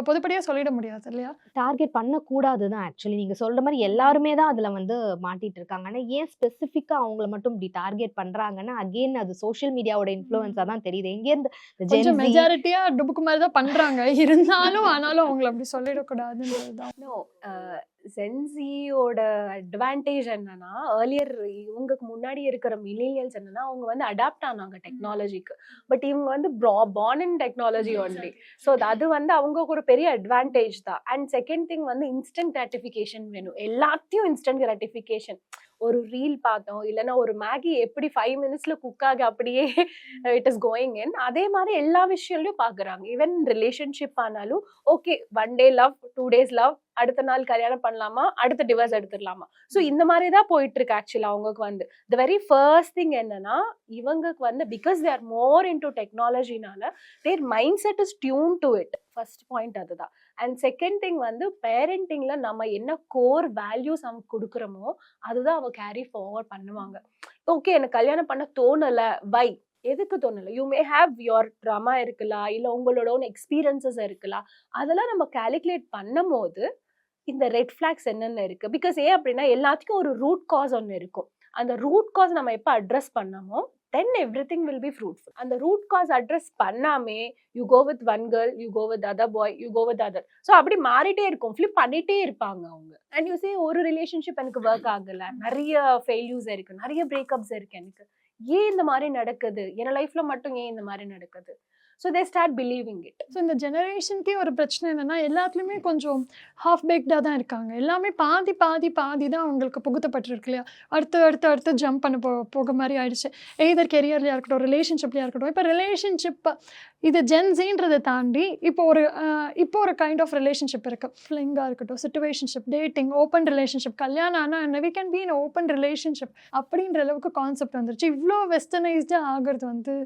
பொதுப்படியாக சொல்லிட முடியாது இல்லையா. டார்கெட் பண்ணக்கூடாது தான் ஆக்சுவலி. நீங்கள் சொல்கிற மாதிரி எல்லாருமே தான் அதில் வந்து மாட்டிட்டு இருக்காங்க. ஆனால் ஏன் ஸ்பெசிஃபிக்காக அவங்கள மட்டும் இப்படி டார்கெட் பண்ணுறாங்கன்னா, அகெயின் அது சோஷியல் மீடியாவோட இன்ஃப்ளூயன்ஸாக தான் தெரியுது. எங்கேருந்து கொஞ்சம் மெஜாரிட்டியாக டுபுக்கு மாதிரி தான் பண்ணுறாங்க, இருந்தாலும் ஆனாலும் அவங்கள அப்படி சொல்லிடக்கூடாதுன்றது தான். No, ஜென்சியோட அட்வான்டேஜ் என்னன்னா, ஏர்லியர் இவங்களுக்கு முன்னாடி இருக்கிற மில்லினியல்ஸ் என்னன்னா, அவங்க வந்து அடாப்ட் ஆனாங்க டெக்னாலஜிக்கு. பட் இவங்க வந்து born in technology only. So அது வந்து அவங்களுக்கு ஒரு பெரிய அட்வான்டேஜ் தான். அண்ட் செகண்ட் திங் வந்து இன்ஸ்டன்ட் கிராட்டிஃபிகேஷன் வேணும். எல்லாத்தையும் இன்ஸ்டன்ட் கிராட்டிஃபிகேஷன். ஒரு ரீல் பார்த்தோம், இல்லைன்னா ஒரு மேகி எப்படி 5 மினிட்ஸ்ல குக் ஆக அப்படியே இட் இஸ் கோயிங் இன். அதே மாதிரி எல்லா விஷயங்களையும் பாக்குறாங்க. ஈவன் ரிலேஷன்ஷிப் ஆனாலும் okay, 1 day love, 2 days love, அடுத்த நாள் கல்யாணம் பண்ணலாமா, அடுத்த டிவோர்ஸ் எடுத்துடலாமா. ஸோ இந்த மாதிரி தான் போயிட்டு இருக்கு ஆக்சுவலா. அவங்களுக்கு வந்து த வெரி ஃபர்ஸ்ட் திங் என்னன்னா, இவங்களுக்கு வந்து because they are more into டெக்னாலஜினால their mind set is tune to it. First point அதுதான். அண்ட் செகண்ட் திங் வந்து பேரண்டிங்ல நம்ம என்ன கோர் வேல்யூஸ் அவங்க கொடுக்குறோமோ அதுதான் அவ கேரி ஃபார்வர்ட் பண்ணுவாங்க. ஓகே, எனக்கு கல்யாணம் பண்ண தோணல, வை, எதுக்கு தோணல, you may have your drama இருக்கலாம், இல்ல உங்களோட ஓன் எக்ஸ்பீரியன்சஸ் இருக்கலாம். அதெல்லாம் நம்ம கால்குலேட் பண்ணும் போது இந்த ரெட் ஃபிளாக்ஸ் என்னென்ன இருக்கு. பிகாஸ் ஏன் அப்படின்னா, எல்லாத்துக்கும் ஒரு ரூட் காஸ் ஒன்று இருக்கும். அந்த ரூட் காஸ் நம்ம எப்போ அட்ரஸ் பண்ணாமோ then everything will be fruitful. அந்த ரூட் காஸ் அட்ரஸ் பண்ணாமே you go with one girl, you go with other boy, you go with other. So அப்படி மாறிட்டே இருக்கும், ஃபிளிப் பண்ணிட்டே இருப்பாங்க அவங்க. அண்ட் யூ சே ஒரு ரிலேஷன்ஷிப் எனக்கு ஒர்க் ஆகல, நிறைய ஃபெயில்யூஸ் இருக்கு, நிறைய பிரேக்கப்ஸ் இருக்கு, எனக்கு ஏன் இந்த மாதிரி நடக்குது, என் லைஃப்ல மட்டும் ஏன் இந்த மாதிரி நடக்குது. So they start believing it. So இந்த ஜெனரேஷனுக்கே ஒரு பிரச்சனை என்னென்னா, எல்லாத்துலேயுமே கொஞ்சம் ஹாஃப் பேக்டாக தான் இருக்காங்க. எல்லாமே பாதி பாதி பாதி தான் அவங்களுக்கு புகுத்தப்பட்டிருக்கு இல்லையா. அடுத்து ஜம்ப் பண்ண போக மாதிரி ஆயிடுச்சு. எய்தர் கெரியர்லையாக இருக்கட்டும், ரிலேஷன்ஷிப்லையாக இருக்கட்டும். இப்போ ரிலேஷன்ஷிப் இது ஜென்ஸின்றதை தாண்டி இப்போ ஒரு கைண்ட் ஆஃப் ரிலேஷன்ஷிப் இருக்குது. ஃப்ளிங்காக இருக்கட்டும், சிச்சுவேஷன்ஷிப், டேட்டிங், ஓப்பன் ரிலேஷன்ஷிப், கல்யாணம் ஆனால் என்ன, we can be in open relationship அப்படின்ற அளவுக்கு கான்செப்ட் வந்துருச்சு. இவ்வளோ வெஸ்டர்னைஸ்டாக ஆகிறது வந்து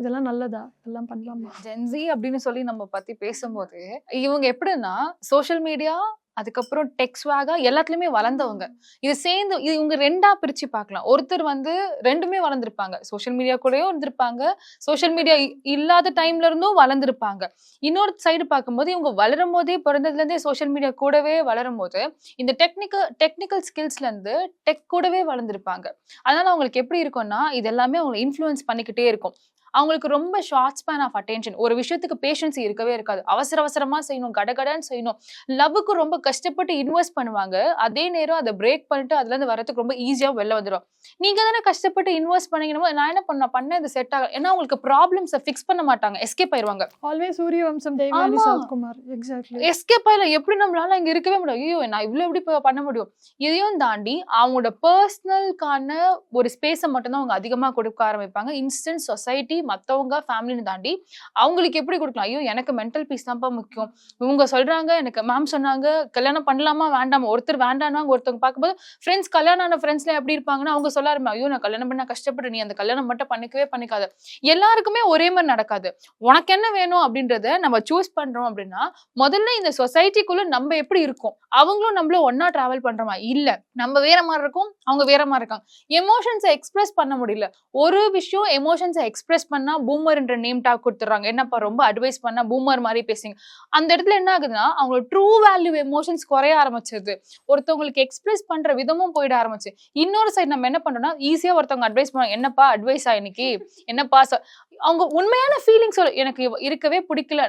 இதெல்லாம் நல்லதா, இதெல்லாம் பண்ணலாமா? ஜென்சி அப்படின்னு சொல்லி நம்ம பத்தி பேசும்போது இவங்க எப்படின்னா சோஷியல் மீடியா அதுக்கப்புறம் டெக்ஸ்வாகா எல்லாத்துலயுமே வளர்ந்தவங்க. இது சேர்ந்து இவங்க ரெண்டா பிரிச்சு பார்க்கலாம். ஒருத்தர் வந்து ரெண்டுமே வளர்ந்துருப்பாங்க, சோஷியல் மீடியா கூடயும் இருந்திருப்பாங்க, சோஷியல் மீடியா இல்லாத டைம்ல இருந்தும் வளர்ந்துருப்பாங்க. இன்னொரு சைடு பார்க்கும்போது இவங்க வளரும் போதே, பிறந்ததுல இருந்தே சோஷியல் மீடியா கூடவே வளரும் போது இந்த டெக்னிக்கல் ஸ்கில்ஸ்ல இருந்து டெக் கூடவே வளர்ந்துருப்பாங்க. அதனால அவங்களுக்கு எப்படி இருக்கும்னா, இது எல்லாமே அவங்களை இன்ஃப்ளூயன்ஸ் பண்ணிக்கிட்டே இருக்கும். அவங்களுக்கு ரொம்ப ஷார்ட் ஸ்பேன் ஆஃப் அட்டென்ஷன், ஒரு விஷயத்துக்கு பேஷன்ஸ் இருக்கவே இருக்காது. அவசரமா செய்யணும், கடகடன்னு செய்யணும். லவ்வுக்கு ரொம்ப கஷ்டப்பட்டு இன்வெஸ்ட் பண்ணுவாங்க, அதே நேரம் அதை பிரேக் பண்ணிட்டு அதுல இருந்து வரதுக்கு ரொம்ப ஈஸியா வெளில வந்துடும். நீங்க தானே கஷ்டப்பட்டு இன்வெஸ்ட் பண்ணீங்கன்னா, நான் என்ன பண்ண இது செட் ஆகல. ஏன்னா உங்களுக்கு ப்ராப்ளம்ஸை ஃபிக்ஸ் பண்ண மாட்டாங்க, எஸ்கேப் ஆயிருவாங்க. Always Suryavamsam Devani Sarathkumar. Exactly, escape ஆயில. எப்படி நம்மளால இங்க இருக்கவே முடியும், ஐயோ நான் இவ்வளவு எப்படி பண்ண முடியும். இதையும் தாண்டி அவங்களோட பர்சனலுக்கான ஒரு ஸ்பேஸை மட்டும்தான் அவங்க அதிகமா கொடுக்க ஆரம்பிப்பாங்க. இன்ஸ்டன்ட் சொசைட்டி, மத்தவங்க, ஃபேமிலின்னு தாண்டி அவங்களுக்கு எப்படி கொடுக்கலாம், ஐயோ எனக்கு மென்டல் பீஸ் தான்ப்பா முக்கியம், இவங்க சொல்றாங்க, எனக்கு மேம் சொன்னாங்க கல்யாணம் பண்ணலாமா வேண்டாமா, ஒருத்தர் வேண்டாம்னாங்க, ஒருத்தவங்க பார்க்கும்போது ஃப்ரெண்ட்ஸ், கல்யாணம் ஆன ஃப்ரெண்ட்ஸ்ல எப்படி இருப்பாங்கன்னா, அவங்க சொல்ல ஆரம்பிப்பாங்க, ஐயோ நான் கல்யாணம் பண்ண கஷ்டப்பட்டு, நீ அந்த கல்யாணம் மட்டும் பண்ணிக்காத. எல்லாருக்குமே ஒரே மாதிரி நடக்காது. உனக்கு என்ன வேணும் அப்படின்றத நம்ம சூஸ் பண்றோம் அப்படின்னா, முதல்ல இந்த சொசைட்டிக்குள்ள நம்ம எப்படி இருக்கும், அவங்களும் நம்மள ஒன்னா டிராவல் பண்றோமா, இல்ல நம்ம வேற மாதிரி இருக்கும், அவங்க வேற மாதிரி இருக்காங்க. எமோஷன்ஸை எக்ஸ்பிரஸ் பண்ண முடியல. ஒரு விஷயம் எமோஷன்ஸை எக்ஸ்பிரஸ் பண்ணா பூமர் என்ற நேம் டாக் கொடுத்துறாங்க. என்னப்பா ரொம்ப அட்வைஸ் பண்ணா பூமர் மாதிரி பேசுங்க. அந்த இடத்துல என்ன ஆகுதுன்னா, அவங்களோட ட்ரூ வேல்யூ எமோஷன்ஸ் குறைய ஆரம்பிச்சது. ஒருத்தவங்களுக்கு எக்ஸ்பிரஸ் பண்ற விதமும் போயிட ஆரம்பிச்சு. இன்னொரு சைடு நம்ம என்ன பண்றோம்னா, ஈஸியா ஒருத்தவங்க அட்வைஸ் பண்ண, என்னப்பா அட்வைஸா இன்னைக்கு, என்னப்பா அவங்க உண்மையான ஃபீலிங்ஸ் எனக்கு இருக்கவே பிடிக்கல.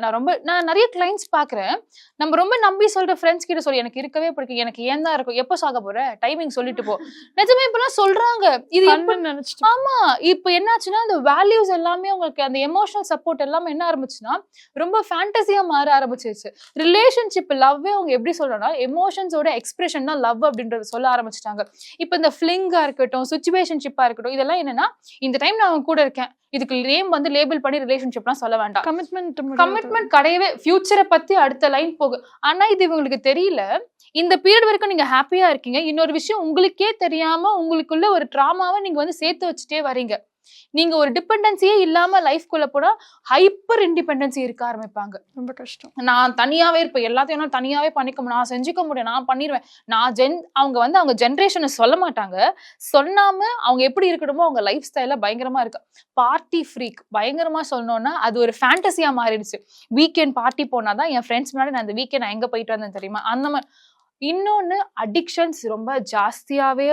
நான் நிறைய கிளைண்ட்ஸ் பாக்குறேன், நம்ம ரொம்ப நம்பி சொல்ற ஃப்ரெண்ட்ஸ் கிட்ட சொல்லி எனக்கு இருக்கவே பிடிக்கும், எனக்கு ஏன் தான் இருக்கும், எப்போ சாக போற, டைமிங் சொல்லிட்டு போ. நிஜமே இப்பெல்லாம் சொல்றாங்க. இது நினைச்சிட்டு, ஆமா, இப்ப என்னாச்சுன்னா அந்த வேல்யூஸ் எல்லாமே உங்களுக்கு, அந்த எமோஷனல் சப்போர்ட் எல்லாமே என்ன ஆரம்பிச்சுன்னா ரொம்ப ஃபேண்டசியா மாற ஆரம்பிச்சிருச்சு. ரிலேஷன்ஷிப் லவ்வே அவங்க எப்படி சொல்றோம்னா, எமோஷன்ஸோட எக்ஸ்பிரஷன் தான் லவ் அப்படின்றத சொல்ல ஆரம்பிச்சிட்டாங்க. இப்ப இந்த ஃபிளிங்கா இருக்கட்டும், சிச்சுவேஷன்ஷிப்பா இருக்கட்டும், இதெல்லாம் என்னன்னா, இந்த டைம் நான் அவங்க கூட இருக்கேன், இதுக்கு நேம் வந்து லேபிள் பண்ணி ரிலேஷன்ஷிப்லாம் சொல்ல வேண்டாம். கமிட்மெண்ட் கிடையவே, ஃபியூச்சரை பத்தி அடுத்த லைன் போகும். ஆனா இது இவங்களுக்கு தெரியல. இந்த பீரியட் வரைக்கும் நீங்க ஹாப்பியா இருக்கீங்க, இன்னொரு விஷயம் உங்களுக்கே தெரியாம உங்களுக்குள்ள ஒரு ட்ராமாவை நீங்க வந்து சேர்த்து வச்சுட்டே வரீங்க. நீங்க ஒரு டிபெண்டன்சியே இல்லாம லைஃப்குள்ள போனா ஹைப்பர் இண்டிபெண்டன்சி இருக்க ஆரம்பிப்பாங்க. ரொம்ப கஷ்டம். நான் தனியாவே இருப்பேன், எல்லாத்தையும் நான் தனியாவே பண்ணிக்க முடியும், நான் செஞ்சுக்க முடியும், நான் பண்ணிடுவேன். அவங்க வந்து அவங்க ஜென்ரேஷனை சொல்ல மாட்டாங்க. சொல்லாம அவங்க எப்படி இருக்கணுமோ அவங்க லைஃப் ஸ்டைல பயங்கரமா இருக்கு. பார்ட்டி ஃப்ரீக் பயங்கரமா சொல்லணும்னா அது ஒரு ஃபேண்டசியா மாறிடுச்சு. வீக்கெண்ட் பார்ட்டி போனாதான் என் ஃப்ரெண்ட்ஸ் முன்னாடி நான் அந்த வீக்கெண்ட் நான் எங்க போயிட்டு வந்தேன் தெரியுமா, அந்த மாதிரி. இன்னொன்னு அடிக்ஷன்ஸ் ரொம்ப ஜாஸ்தியாவே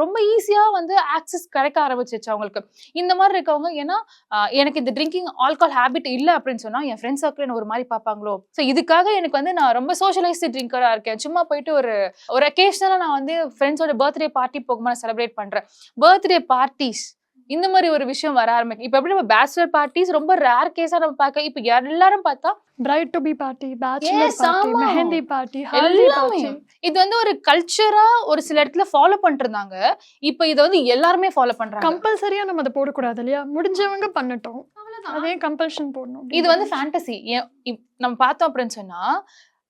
ரொம்ப ஈஸியா வந்து ஆக்சஸ் கிடைக்க ஆரம்பிச்சிச்சு அவங்களுக்கு. இந்த மாதிரி இருக்கவங்க ஏன்னா எனக்கு இந்த ட்ரிங்கிங் ஆல்கஹால் ஹேபிட் இல்ல அப்படின்னு சொன்னா என் ஃப்ரெண்ட்ஸ் சர்க்கிள் என்ன ஒரு மாதிரி பார்ப்பாங்களோ, ஸோ இதுக்காக எனக்கு வந்து நான் ரொம்ப சோஷியலைஸ்டு ட்ரிங்கரா இருக்கேன். சும்மா போயிட்டு ஒரு அக்கேஷனலா நான் வந்து ஃப்ரெண்ட்ஸோட பர்த்டே பார்ட்டி போகும்போது செலிப்ரேட் பண்றேன். பர்த்டே பார்ட்டிஸ் இந்த மாதிரி ஒரு விஷயம் வர ஆரம்பிக்கும். இப்ப எப்படி நம்ம பேச்சுலர் பார்ட்டிஸ் ரொம்ப ரேர் கேஸா நம்ம பார்க்க, இப்ப எல்லாரும் பார்த்தா bride to be party, bachelor Yes, party, ஆமா. மெஹந்தி பார்ட்டி, ஹல்தி எல்லாமே பார்ட்டி. இது வந்து ஒரு கல்ச்சரா ஒரு சில இடத்துல ஃபாலோ பண்ணிட்டு இருந்தாங்க. இப்ப இத வந்து எல்லாருமே ஃபாலோ பண்றாங்க. கம்பல்சரியா நம்ம அதை போடக்கூடாது இல்லையா? முடிஞ்சவங்க பண்ணட்டும், அதே கம்பல்ஷன் போடணும். இது வந்து ஃபேண்டசி. நம்ம பார்த்தோம் அப்படின்னு சொன்னா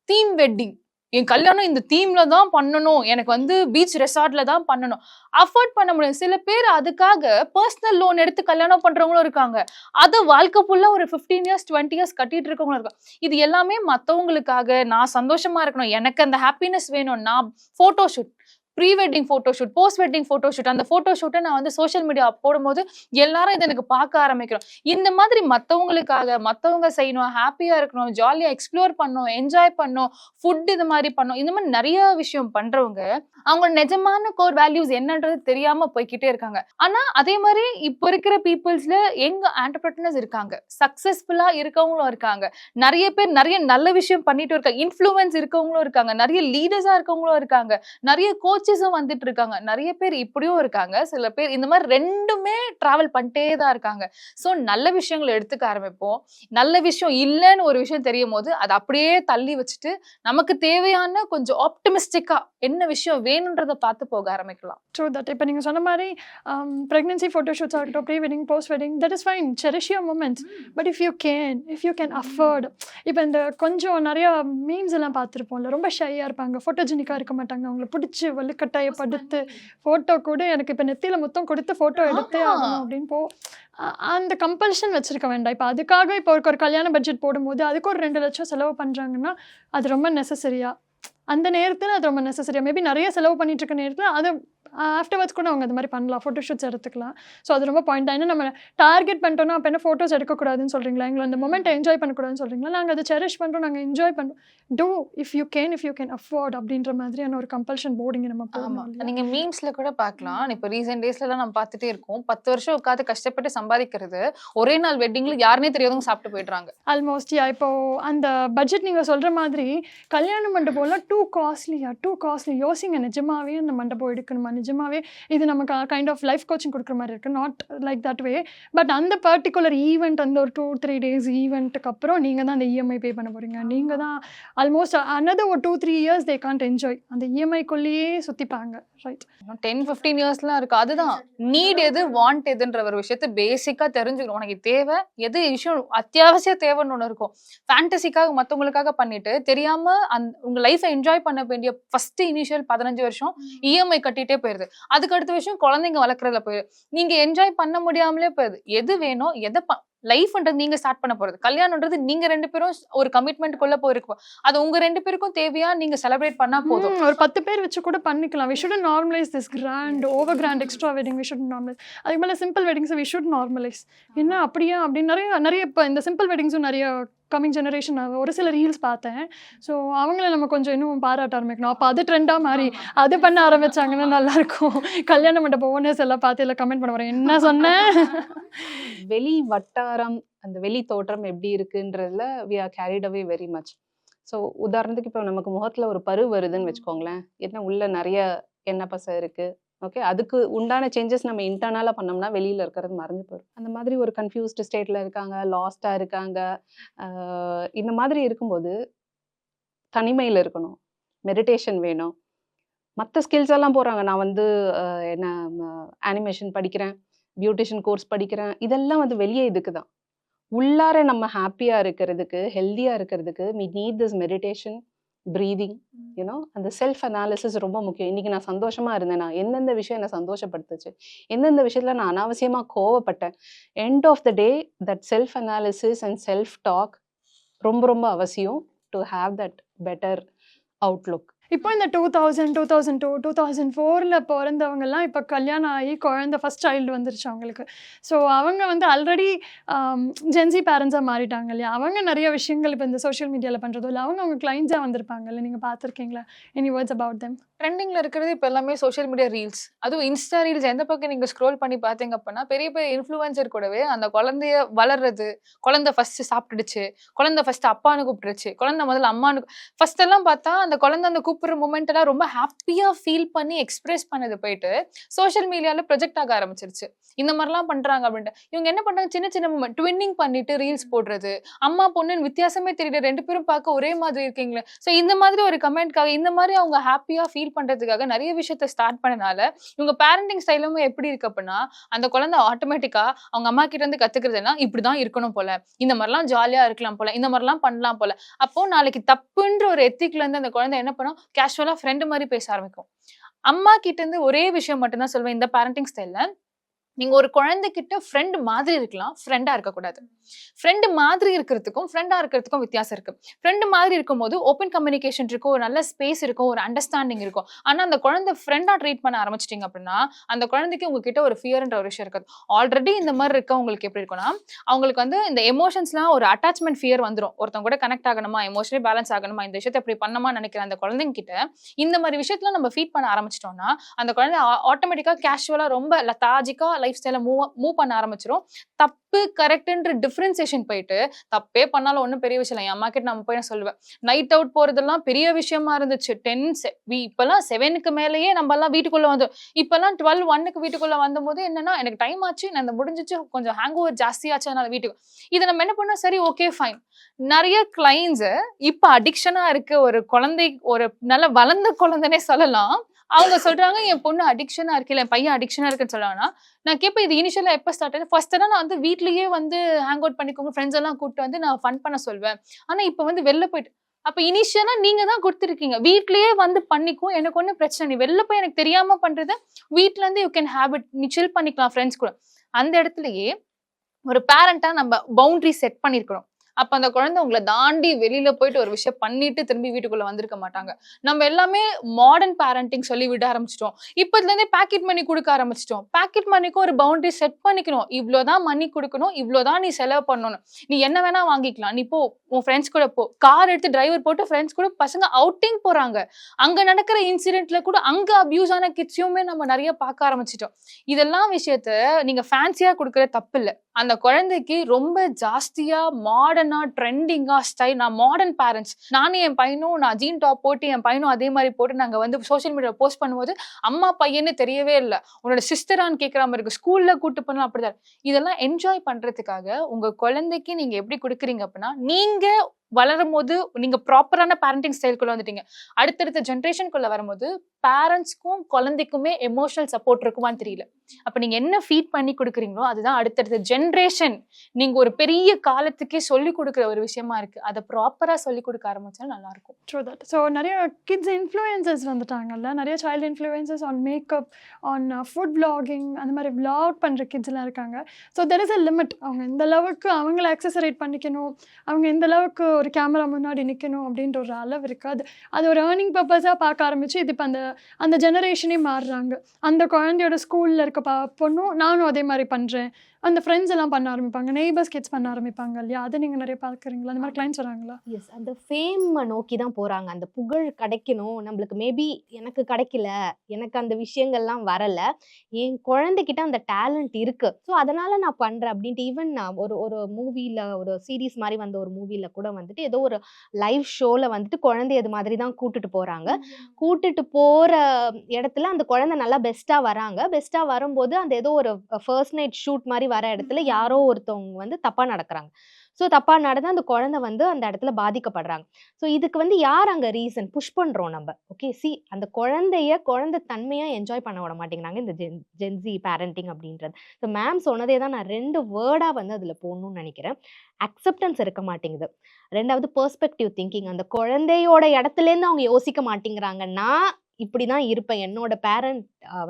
தீம் வெட்டிங், என் கல்யாணம் இந்த தீம்ல தான் பண்ணணும், எனக்கு வந்து பீச் ரெசார்ட்ல தான் பண்ணணும், அஃபோர்ட் பண்ண முடியும். சில பேர் அதுக்காக பர்சனல் லோன் எடுத்து கல்யாணம் பண்றவங்களும் இருக்காங்க. அதை வாழ்க்கை ஃபுல்லா ஒரு 15 இயர்ஸ் 20 இயர்ஸ் கட்டிட்டு இருக்கவங்களும் இருக்காங்க. இது எல்லாமே மத்தவங்களுக்காக, நான் சந்தோஷமா இருக்கணும், எனக்கு அந்த ஹாப்பினஸ் வேணும், நான் photo shoot, pre wedding photo shoot, post wedding photo shoot, அந்த போட்டோ ஷூட்டை நான் வந்து சோஷியல் மீடியா போடும்போது எல்லாரும் இதை எனக்கு பார்க்க ஆரம்பிக்கிறோம். இந்த மாதிரி மத்தவங்களுக்காக மத்தவங்க செய்யணும், ஹாப்பியா இருக்கணும், ஜாலியா எக்ஸ்ப்ளோர் பண்ணணும், என்ஜாய் பண்ணணும், ஃபுட் இது மாதிரி பண்ணணும், இந்த மாதிரி நிறைய விஷயம் பண்றவங்க அவங்க நிஜமான கோர் வேல்யூஸ் என்னன்றது தெரியாம போய்கிட்டே இருக்காங்க. ஆனா அதே மாதிரி இப்போ இருக்கிற பீப்புள்ஸ்ல எங்க ஆண்டர்பிரினர்ஸ் இருக்காங்க, சக்சஸ்ஃபுல்லா இருக்கவங்களும் இருக்காங்க, நிறைய பேர் நிறைய நல்ல விஷயம் பண்ணிட்டு இருக்காங்க, இன்ஃப்ளூயன்ஸ் இருக்கவங்களும் இருக்காங்க, நிறைய லீடர்ஸா இருக்கவங்களும் இருக்காங்க, நிறைய கோச்சஸும் வந்துட்டு இருக்காங்க, நிறைய பேர் இப்படியும் இருக்காங்க, சில பேர் இந்த மாதிரி ரெண்டுமே டிராவல் பண்ணிட்டே தான் இருக்காங்க. ஸோ நல்ல விஷயங்களை எடுத்துக்க ஆரம்பிப்போம். நல்ல விஷயம் இல்லைன்னு ஒரு விஷயம் தெரியும் போது அதை அப்படியே தள்ளி வச்சுட்டு நமக்கு தேவையான கொஞ்சம் ஆப்டிமிஸ்டிக்கா என்ன விஷயம் வேணுன்றதை பார்த்து போக ஆரம்பிக்கலாம். True that. இப்போ நீங்கள் சொன்ன மாதிரி ப்ரெக்னன்சி ஃபோட்டோஷூட்ஸ் ஆகட்டும், pre wedding, post wedding, that is fine, cherish your moments. But if you can afford. இப்போ இந்த கொஞ்சம் நிறையா மீம்ஸ் எல்லாம் பார்த்துருப்போம்ல, ரொம்ப ஷையாக இருப்பாங்க, ஃபோட்டோஜெனிக்காக இருக்க மாட்டாங்க, அவங்கள பிடிச்சி வலுக்கட்டாய படுத்து ஃபோட்டோ கூட எனக்கு இப்போ நெத்தியில் முத்தம் கொடுத்து ஃபோட்டோ எடுத்தே ஆகணும் அப்படின்னு அந்த கம்பல்ஷன் வச்சுருக்க வேண்டாம். இப்போ அதுக்காக இப்போ ஒரு கல்யாண பட்ஜெட் போடும்போது அதுக்கு ஒரு 2 லட்சம் செலவு பண்ணுறாங்கன்னா அது ரொம்ப நெசசரியா? அந்த நேரத்தில் அது ரொம்ப நெசசரியா? மேபி நிறைய செலவு பண்ணிட்டு இருக்க நேரத்தில் அது ஆஃப்டர்வர்ட்ஸ் கூட அவங்க அது மாதிரி பண்ணலாம், ஃபோட்டோஷூட்ஸ் எடுத்துக்கலாம். ஸோ அது ரொம்ப பாயிண்ட் தான். நம்ம டார்கெட் பண்ணிட்டோம்னா அப்போ என்ன ஃபோட்டோஸ் எடுக்கக்கூடாதுன்னு சொல்கிறீங்களா? எங்களை அந்த மொமெண்ட்டை என்ஜாய் பண்ணக்கூடாதுன்னு சொல்கிறீங்களா? நாங்கள் அதை செரிஷ் பண்ணுறோம், நாங்கள் என்ஜாய் பண்ணுறோம். Do if you can afford அப்படின்ற மாதிரியான ஒரு கம்பல்ஷன் போர்டிங்க நம்ம போகணும். நீங்க மீம்ஸ்ல கூட பார்க்கலாம். இப்போ ரீசெண்ட் டேஸ்லாம் நம்ம பார்த்துட்டே இருக்கோம், 10 வருஷம் உட்காந்து கஷ்டப்பட்டு சம்பாதிக்கிறது ஒரே நாள் வெட்டிங்ல யாருனே தெரியாதவங்க சாப்பிட்டு போயிடுறாங்க. ஆல்மோஸ்ட் இப்போ அந்த பட்ஜெட் நீங்கள் சொல்கிற மாதிரி கல்யாண மண்டபம்லாம் டூ காஸ்ட்லி. யோசிங்க, நிஜமாவே அந்த மண்டபம் எடுக்கணுமா? நிஜமாவே இது நமக்கு கைண்ட் ஆஃப் லைஃப் கோச்சிங் கொடுக்குற மாதிரி இருக்குது. Not like that way, but அந்த பர்டிகுலர் ஈவெண்ட், அந்த ஒரு 2-3 days ஈவெண்ட்டுக்கு அப்புறம் நீங்கள் தான் அந்த இஎம்ஐ பே பண்ண போகிறீங்க. நீங்கள் தான் ஆல்மோஸ்ட் another ஒரு 2-3 years they can't enjoy. அந்த இஎம்ஐக்குள்ளேயே சுற்றிப்பாங்க, ரைட்? 10-15 இயர்ஸ்லாம் இருக்கு. அதுதான் நீட் எது, வாண்ட் எதுன்ற ஒரு விஷயத்த பேசிக்கா தெரிஞ்சுக்கணும். உனக்கு தேவை எது, விஷயம் அத்தியாவசிய தேவைன்னு ஒன்று இருக்கும். ஃபேண்டசிக்காக மற்றவங்களுக்காக பண்ணிட்டு தெரியாம உங்க லைஃப்பை என்ஜாய் பண்ண வேண்டிய ஃபர்ஸ்ட் இனிஷியல் 15 வருஷம் இஎம்ஐ கட்டிட்டே போயிருது. அதுக்கு அடுத்த விஷயம் குழந்தைங்க வளர்க்குறதுல போயிடுது. நீங்க என்ஜாய் பண்ண முடியாமலே போயிருது. எது வேணும், எதை லைஃப்ன்றது நீங்க ஸ்டார்ட் பண்ண போறது, கல்யாணம்ன்றது நீங்க 2 பேரும் ஒரு கமிட்மெண்ட்குள்ள போயிருக்கும். அது உங்க 2 பேருக்கும் தேவையா நீங்க செலிப்ரேட் பண்ணா போதும். ஒரு 10 பேர் வச்சு கூட பண்ணிக்கலாம். we shouldn't normalize this grand over grand extra wedding. we shouldn't normalize. அதுக்கு மேலே simple weddings we should normalize. என்ன அப்படியா அப்படின்னு நிறைய இப்போ இந்த சிம்பிள் வெட்டிங்ஸும் நிறைய கம்மிங் ஜெனரேஷன் ஒரு சில ரீல்ஸ் பார்த்தேன். ஸோ அவங்கள நம்ம கொஞ்சம் இன்னும் பாராட்ட ஆரம்பிக்கணும். அப்போ அது ட்ரெண்டாக மாறி அது பண்ண ஆரம்பிச்சாங்கன்னா நல்லாயிருக்கும். கல்யாண மண்டப ஓனர்ஸ் எல்லாம் பார்த்து எல்லாம் கமெண்ட் பண்ண வரேன், என்ன சொன்னேன். வெளி வட்டாரம், அந்த வெளி தோற்றம் எப்படி இருக்குன்றதுல we are carried away very much. So உதாரணத்துக்கு இப்போ நமக்கு முகத்தில் ஒரு பரு வருதுன்னு வச்சுக்கோங்களேன், என்ன உள்ள நிறைய எண்ணெய் பசை இருக்குது, ஓகே, அதுக்கு உண்டான சேஞ்சஸ் நம்ம இன்டர்னலாக பண்ணோம்னா வெளியில் இருக்கிறது மறைஞ்சு போயிடும். அந்த மாதிரி ஒரு கன்ஃபியூஸ்டு ஸ்டேட்டில் இருக்காங்க, லாஸ்டாக இருக்காங்க. இந்த மாதிரி இருக்கும்போது தனிமையில் இருக்கணும், மெடிடேஷன் வேணும், மற்ற ஸ்கில்ஸ் எல்லாம் போகிறாங்க. நான் வந்து என்ன அனிமேஷன் படிக்கிறேன், பியூட்டிஷியன் கோர்ஸ் படிக்கிறேன், இதெல்லாம் வந்து வெளியே இதுக்கு தான். உள்ளார நம்ம ஹாப்பியாக இருக்கிறதுக்கு, ஹெல்த்தியாக இருக்கிறதுக்கு we need this meditation, breathing, அந்த செல்ஃப் அனாலிசிஸ் ரொம்ப முக்கியம். இன்னைக்கு நான் சந்தோஷமா இருந்தேனா, எந்தெந்த விஷயம் என்னை சந்தோஷப்படுத்துச்சு, எந்தெந்த விஷயத்துல நான் அனாவசியமா கோவப்பட்டேன். End of the day that self analysis and self talk ரொம்ப ரொம்ப அவசியம் to have that better outlook. இப்போ இந்த 2000, 2002, 2004ல பிறந்தவங்கலாம் இப்போ கல்யாணம் ஆகி குழந்தை ஃபர்ஸ்ட் சைல்டு வந்துருச்சு அவங்களுக்கு. ஸோ அவங்க வந்து ஆல்ரெடி ஜென்சி பேரண்ட்ஸாக மாறிட்டாங்க இல்லையா? அவங்க நிறைய விஷயங்கள் இப்போ இந்த சோஷியல் மீடியாவில் பண்ணுறதோ இல்லை அவங்க கிளைண்ட்ஸாக வந்திருப்பாங்கல்ல, நீங்கள் பார்த்துருக்கீங்களா? Any words about them? ட்ரெண்டிங்ல இருக்கிறது இப்போ எல்லாமே சோஷியல் மீடியா ரீல்ஸ், அதுவும் இன்ஸ்டா ரீல்ஸ். எந்த பக்கம் நீங்க ஸ்க்ரோல் பண்ணி பார்த்தீங்க அப்படின்னா பெரிய பெரிய இன்ஃப்ளூயன்சர் கூடவே அந்த குழந்தைய வளர்றது, குழந்தை ஃபர்ஸ்ட் சாப்பிட்டுடுச்சு, குழந்தை ஃபர்ஸ்ட் அப்பான்னு கூப்பிட்டுருச்சு, குழந்தை முதல்ல அம்மானு ஃபர்ஸ்ட் எல்லாம் பார்த்தா அந்த குழந்தை அந்த கூப்பிடுற மூமெண்ட் எல்லாம் ரொம்ப ஹாப்பியா ஃபீல் பண்ணி எக்ஸ்பிரஸ் பண்ணது போயிட்டு சோஷியல் மீடியால ப்ரொஜெக்ட் ஆக ஆரம்பிச்சிருச்சு. இந்த மாதிரிலாம் பண்றாங்க அப்படின்ட்டு இவங்க என்ன பண்றாங்க, சின்ன சின்ன மூமெண்ட் ட்வின்னிங் பண்ணிட்டு ரீல்ஸ் போடுறது, அம்மா பொண்ணுன்னு வித்தியாசமே தெரியல, ரெண்டு பேரும் பார்க்க ஒரே மாதிரி இருக்கீங்களே. ஸோ இந்த மாதிரி ஒரு கமெண்ட்காக இந்த மாதிரி அவங்க ஹாப்பியா ஃபீல் பண்றதுக்காக நிறைய விஷயத்த ஸ்டார்ட் பண்ணனால இவங்க பேரண்டிங் ஸ்டைலும் எப்படி இருக்கு அப்படின்னா அந்த குழந்தை ஆட்டோமேட்டிக்கா அவங்க அம்மா கிட்ட இருந்து கத்துக்கிறதுனா இப்படிதான் இருக்கணும் போல, இந்த மாதிரிலாம் ஜாலியா இருக்கலாம் போல, இந்த மாதிரிலாம் பண்ணலாம் போல. அப்போ நாளைக்கு தப்புன்ற ஒரு எத்திக்ல இருந்து அந்த குழந்தை என்ன பண்ணும், கேஷுவலா ஃப்ரெண்டு மாதிரி பேச ஆரம்பிக்கும். அம்மா கிட்ட இருந்து ஒரே விஷயம் மட்டும்தான் சொல்வேன் இந்த பேரண்டிங் ஸ்டைல்ல, நீங்க ஒரு குழந்தைகிட்ட ஃப்ரெண்ட் மாதிரி இருக்கலாம், ஃப்ரெண்டா இருக்கக்கூடாது. ஃப்ரெண்டு மாதிரி இருக்கிறதுக்கும் ஃப்ரெண்டா இருக்கிறதுக்கும் வித்தியாசம் இருக்கு. ஃப்ரெண்டு மாதிரி இருக்கும்போது ஓப்பன் கம்யூனிகேஷன் இருக்கும், ஒரு நல்ல ஸ்பேஸ் இருக்கும், ஒரு அண்டர்ஸ்டாண்டிங் இருக்கும். ஆனா அந்த குழந்தை ஃப்ரெண்டா ட்ரீட் பண்ண ஆரம்பிச்சிட்டீங்க அப்படின்னா அந்த குழந்தைக்கு உங்ககிட்ட ஒரு ஃபியர்ன்ற ஒரு விஷயம் இருக்காது. ஆல்ரெடி இந்த மாதிரி இருக்க உங்களுக்கு எப்படி இருக்கும்னா அவங்களுக்கு வந்து இந்த எமோஷன்ஸ்லாம் ஒரு அட்டாச்மெண்ட் ஃபியர் வந்துடும். ஒருத்தவங்க கூட கனெக்ட் ஆகணுமா, எமோஷனலி பேலன்ஸ் ஆகணுமா, இந்த விஷயத்தை எப்படி பண்ணணுமா நினைக்கிற அந்த குழந்தைங்க கிட்ட இந்த மாதிரி விஷயத்துல நம்ம ஃபீட் பண்ண ஆரம்பிச்சிட்டோம்னா அந்த குழந்தை ஆட்டோமேட்டிக்கா கேஷுவலா ரொம்ப லெதாஜிக்கா லைஃப் ஸ்டைல மூவ் பண்ண ஆரம்பிச்சிரும். தப்பு கரெக்ட்ன்ற டிஃபரன்சியேஷன் போயிட்டு தப்பே பண்ணாலும் ஒன்றும் பெரிய விஷயம் இல்லை. என் அம்மா கிட்ட நம்ம போய் நான் சொல்லுவேன், நைட் அவுட் போறதெல்லாம் பெரிய விஷயமா இருந்துச்சு. இப்பெல்லாம் 7க்கு மேலேயே நம்ம எல்லாம் வீட்டுக்குள்ள வந்தோம். இப்பெல்லாம் 12, 1க்கு வீட்டுக்குள்ள வந்தபோது என்னன்னா எனக்கு டைம் ஆச்சு, நான் இந்த முடிஞ்சிச்சு, கொஞ்சம் ஹேங் ஓவர் ஜாஸ்தியாச்சு, அதனால வீட்டுக்கு இதை நம்ம என்ன பண்ணோம், சரி ஓகே ஃபைன். நிறைய கிளைண்ட்ஸ் இப்ப அடிக்ஷனா இருக்கு ஒரு குழந்தை, ஒரு நல்ல வளர்ந்த குழந்தைனே சொல்லலாம். அவங்க சொல்றாங்க என் பொண்ணு அடிக்ஷனா இருக்கு, இல்ல என் பையன் அடிக்ஷனா இருக்குன்னு சொல்றாங்கன்னா நான் கேட்பேன், இது இனிஷியலா எப்ப ஸ்டார்ட் ஆகுது? ஃபர்ஸ்ட் தான் நான் வந்து வீட்லயே வந்து ஹேங் அவுட் பண்ணிக்கோங்க, ஃப்ரெண்ட்ஸ் எல்லாம் கூப்பிட்டு வந்து நான் ஃபன் பண்ண சொல்வேன். ஆனா இப்ப வந்து வெளில போயிட்டு, அப்ப இனிஷியலா நீங்க தான் கொடுத்துருக்கீங்க, வீட்லயே வந்து பண்ணிக்கும், எனக்கு ஒன்னும் பிரச்சனை, நீ வெளில போய் எனக்கு தெரியாம பண்றது வீட்ல இருந்து யூ கேன் ஹேவ் இட், நீ சில் பண்ணிக்கலாம் ஃப்ரெண்ட்ஸ் கூட. அந்த இடத்துலயே ஒரு பேரண்டா நம்ம பவுண்டரி செட் பண்ணிருக்கிறோம். அப்ப அந்த குழந்தை உங்களை தாண்டி வெளியில போயிட்டு ஒரு விஷயம் பண்ணிட்டு திரும்பி வீட்டுக்குள்ள வந்திருக்க மாட்டாங்க. நம்ம எல்லாமே மாடர்ன் பேரண்டிங் சொல்லி விட ஆரம்பிச்சிட்டோம். இப்பத்துல இருந்தே பேக்கெட் மணி கொடுக்க ஆரம்பிச்சிட்டோம். பேக்கெட் மணிக்கும் ஒரு பவுண்டரி செட் பண்ணிக்கணும். இவ்வளவுதான் மணி கொடுக்கணும், இவ்வளவுதான் நீ செலவு பண்ணணும், நீ என்ன வேணா வாங்கிக்கலாம், நீ போ உன் ஃப்ரெண்ட்ஸ் கூட போ. கார் எடுத்து டிரைவர் போட்டு ஃப்ரெண்ட்ஸ் கூட பசங்க அவுட்டிங் போறாங்க. அங்க நடக்கிற இன்சிடென்ட்ல கூட அங்க அபியூஸ் ஆன கிட்ஸையுமே நம்ம நிறைய பார்க்க ஆரம்பிச்சிட்டோம். இதெல்லாம் விஷயத்த நீங்க ஃபேன்சியா கொடுக்கற தப்பு இல்லை. அந்த குழந்தைக்கு ரொம்ப ஜாஸ்தியா மாடர்னா ட்ரெண்டிங்கா ஸ்டைல், நான் மாடர்ன் பேரண்ட்ஸ், நானும் என் பையனும் நான் ஜீன் டாப் போட்டு என் பையனும் அதே மாதிரி போட்டு நாங்க வந்து சோஷியல் மீடியா போஸ்ட் பண்ணும்போது அம்மா பையன்னு தெரியவே இல்லை, உன்னோட சிஸ்டரான்னு கேட்கிற மாதிரி இருக்கு, ஸ்கூல்ல கூட்டு பண்ணலாம் அப்படிதான். இதெல்லாம் என்ஜாய் பண்றதுக்காக உங்க குழந்தைக்கு நீங்க எப்படி கொடுக்குறீங்க அப்படின்னா, நீங்க வளரும் போது நீங்க ப்ராப்பரான பேரண்டிங் ஸ்டைல்குள்ள வந்துட்டீங்க. அடுத்தடுத்த ஜென்ரேஷனுக்குள்ள வரும்போது பேரண்ட்ஸ்க்கும் குழந்தைக்குமே எமோஷனல் சப்போர்ட் இருக்குமான்னு தெரியல. அப்ப நீங்க என்ன ஃபீட் பண்ணி கொடுக்குறீங்களோ அதுதான் அடுத்தடுத்த ஜென்ரேஷன் நீங்க ஒரு பெரிய காலத்துக்கே சொல்லி கொடுக்குற ஒரு விஷயமா இருக்கு. அதை ப்ராப்பரா சொல்லி கொடுக்க ஆரம்பிச்சா நல்லா இருக்கும். True that. ஸோ நிறைய கிட்ஸ் இன்ஃப்ளூயன்சர்ஸ் வந்துட்டாங்கல்ல, நிறைய child influencers on makeup, on food vlogging, அந்த மாதிரி vlog பண்ணுற கிட்ஸ்லாம் இருக்காங்க. So there is a limit. அவங்க எந்த அளவுக்கு அவங்கள அக்சசரேட் பண்ணிக்கணும், அவங்க எந்த அளவுக்கு ஒரு கேமரா முன்னாடி நிற்கணும் அப்படின்ற ஒரு அளவு இருக்குது. அது ஒரு ஏர்னிங் பர்பஸாக பார்க்க ஆரம்பிச்சு இது இப்போ அந்த ஜெனரேஷனே மாறுறாங்க. அந்த குழந்தையோட ஸ்கூலில் இருக்க பொண்ணும் நானும் அதே மாதிரி பண்ணுறேன், அந்த ஃப்ரெண்ட்ஸ் எல்லாம் பண்ண ஆரம்பிப்பாங்க, நெய்பர்ஸ் கிட்ஸ் பண்ண ஆரம்பிப்பாங்க இல்லையா? அதை நீங்கள் நிறைய பார்க்குறீங்களா? அந்த மாதிரி கிளைண்ட்ஸ் வராங்களா? எஸ், அந்த ஃபேம் நோக்கி தான் போறாங்க. அந்த புகழ் கிடைக்கணும் நம்மளுக்கு. மேபி எனக்கு கிடைக்கல, எனக்கு அந்த விஷயங்கள்லாம் வரல, என் குழந்தைகிட்ட அந்த டேலண்ட் இருக்கு, ஸோ அதனால நான் பண்றேன் அப்படின்ட்டு. ஈவன் நான் ஒரு மூவில, ஒரு சீரீஸ் மாதிரி வந்த ஒரு மூவில கூட வந்துட்டு ஏதோ ஒரு லைவ் ஷோல வந்துட்டு குழந்தை அது மாதிரி தான் கூட்டிட்டு போறாங்க. கூட்டிட்டு போற இடத்துல அந்த குழந்தை நல்லா பெஸ்டா வராங்க. பெஸ்டா வரும்போது அந்த ஏதோ ஒரு ஃபர்ஸ்ட் நைட் ஷூட் மாதிரி வர இடத்துல யாரோ ஒருத்தவங்க வந்து தப்பா நடக்கிறாங்க. ஸோ தப்பா நடந்து அந்த குழந்தை வந்து அந்த இடத்துல பாதிக்கப்படுறாங்க. ஸோ இதுக்கு வந்து யார் அங்க ரீசன்? புஷ் பண்றோம் நம்ம. ஓகே, அந்த குழந்தை தன்மையா என்ஜாய் பண்ண விட மாட்டேங்கிறாங்க இந்த ஜென்சி பேரண்டிங் அப்படின்றது. ஸோ மேம் சொன்னதே தான் நான் 2 வேர்டா வந்து அதுல போடணும்னு நினைக்கிறேன். அக்செப்டன்ஸ் இருக்க மாட்டேங்குது. 2வது பெர்ஸ்பெக்டிவ் திங்கிங். அந்த குழந்தையோட இடத்துல இருந்து அவங்க யோசிக்க மாட்டேங்கிறாங்கன்னா இப்படி தான் இருப்பேன், என்னோட பேரண்ட்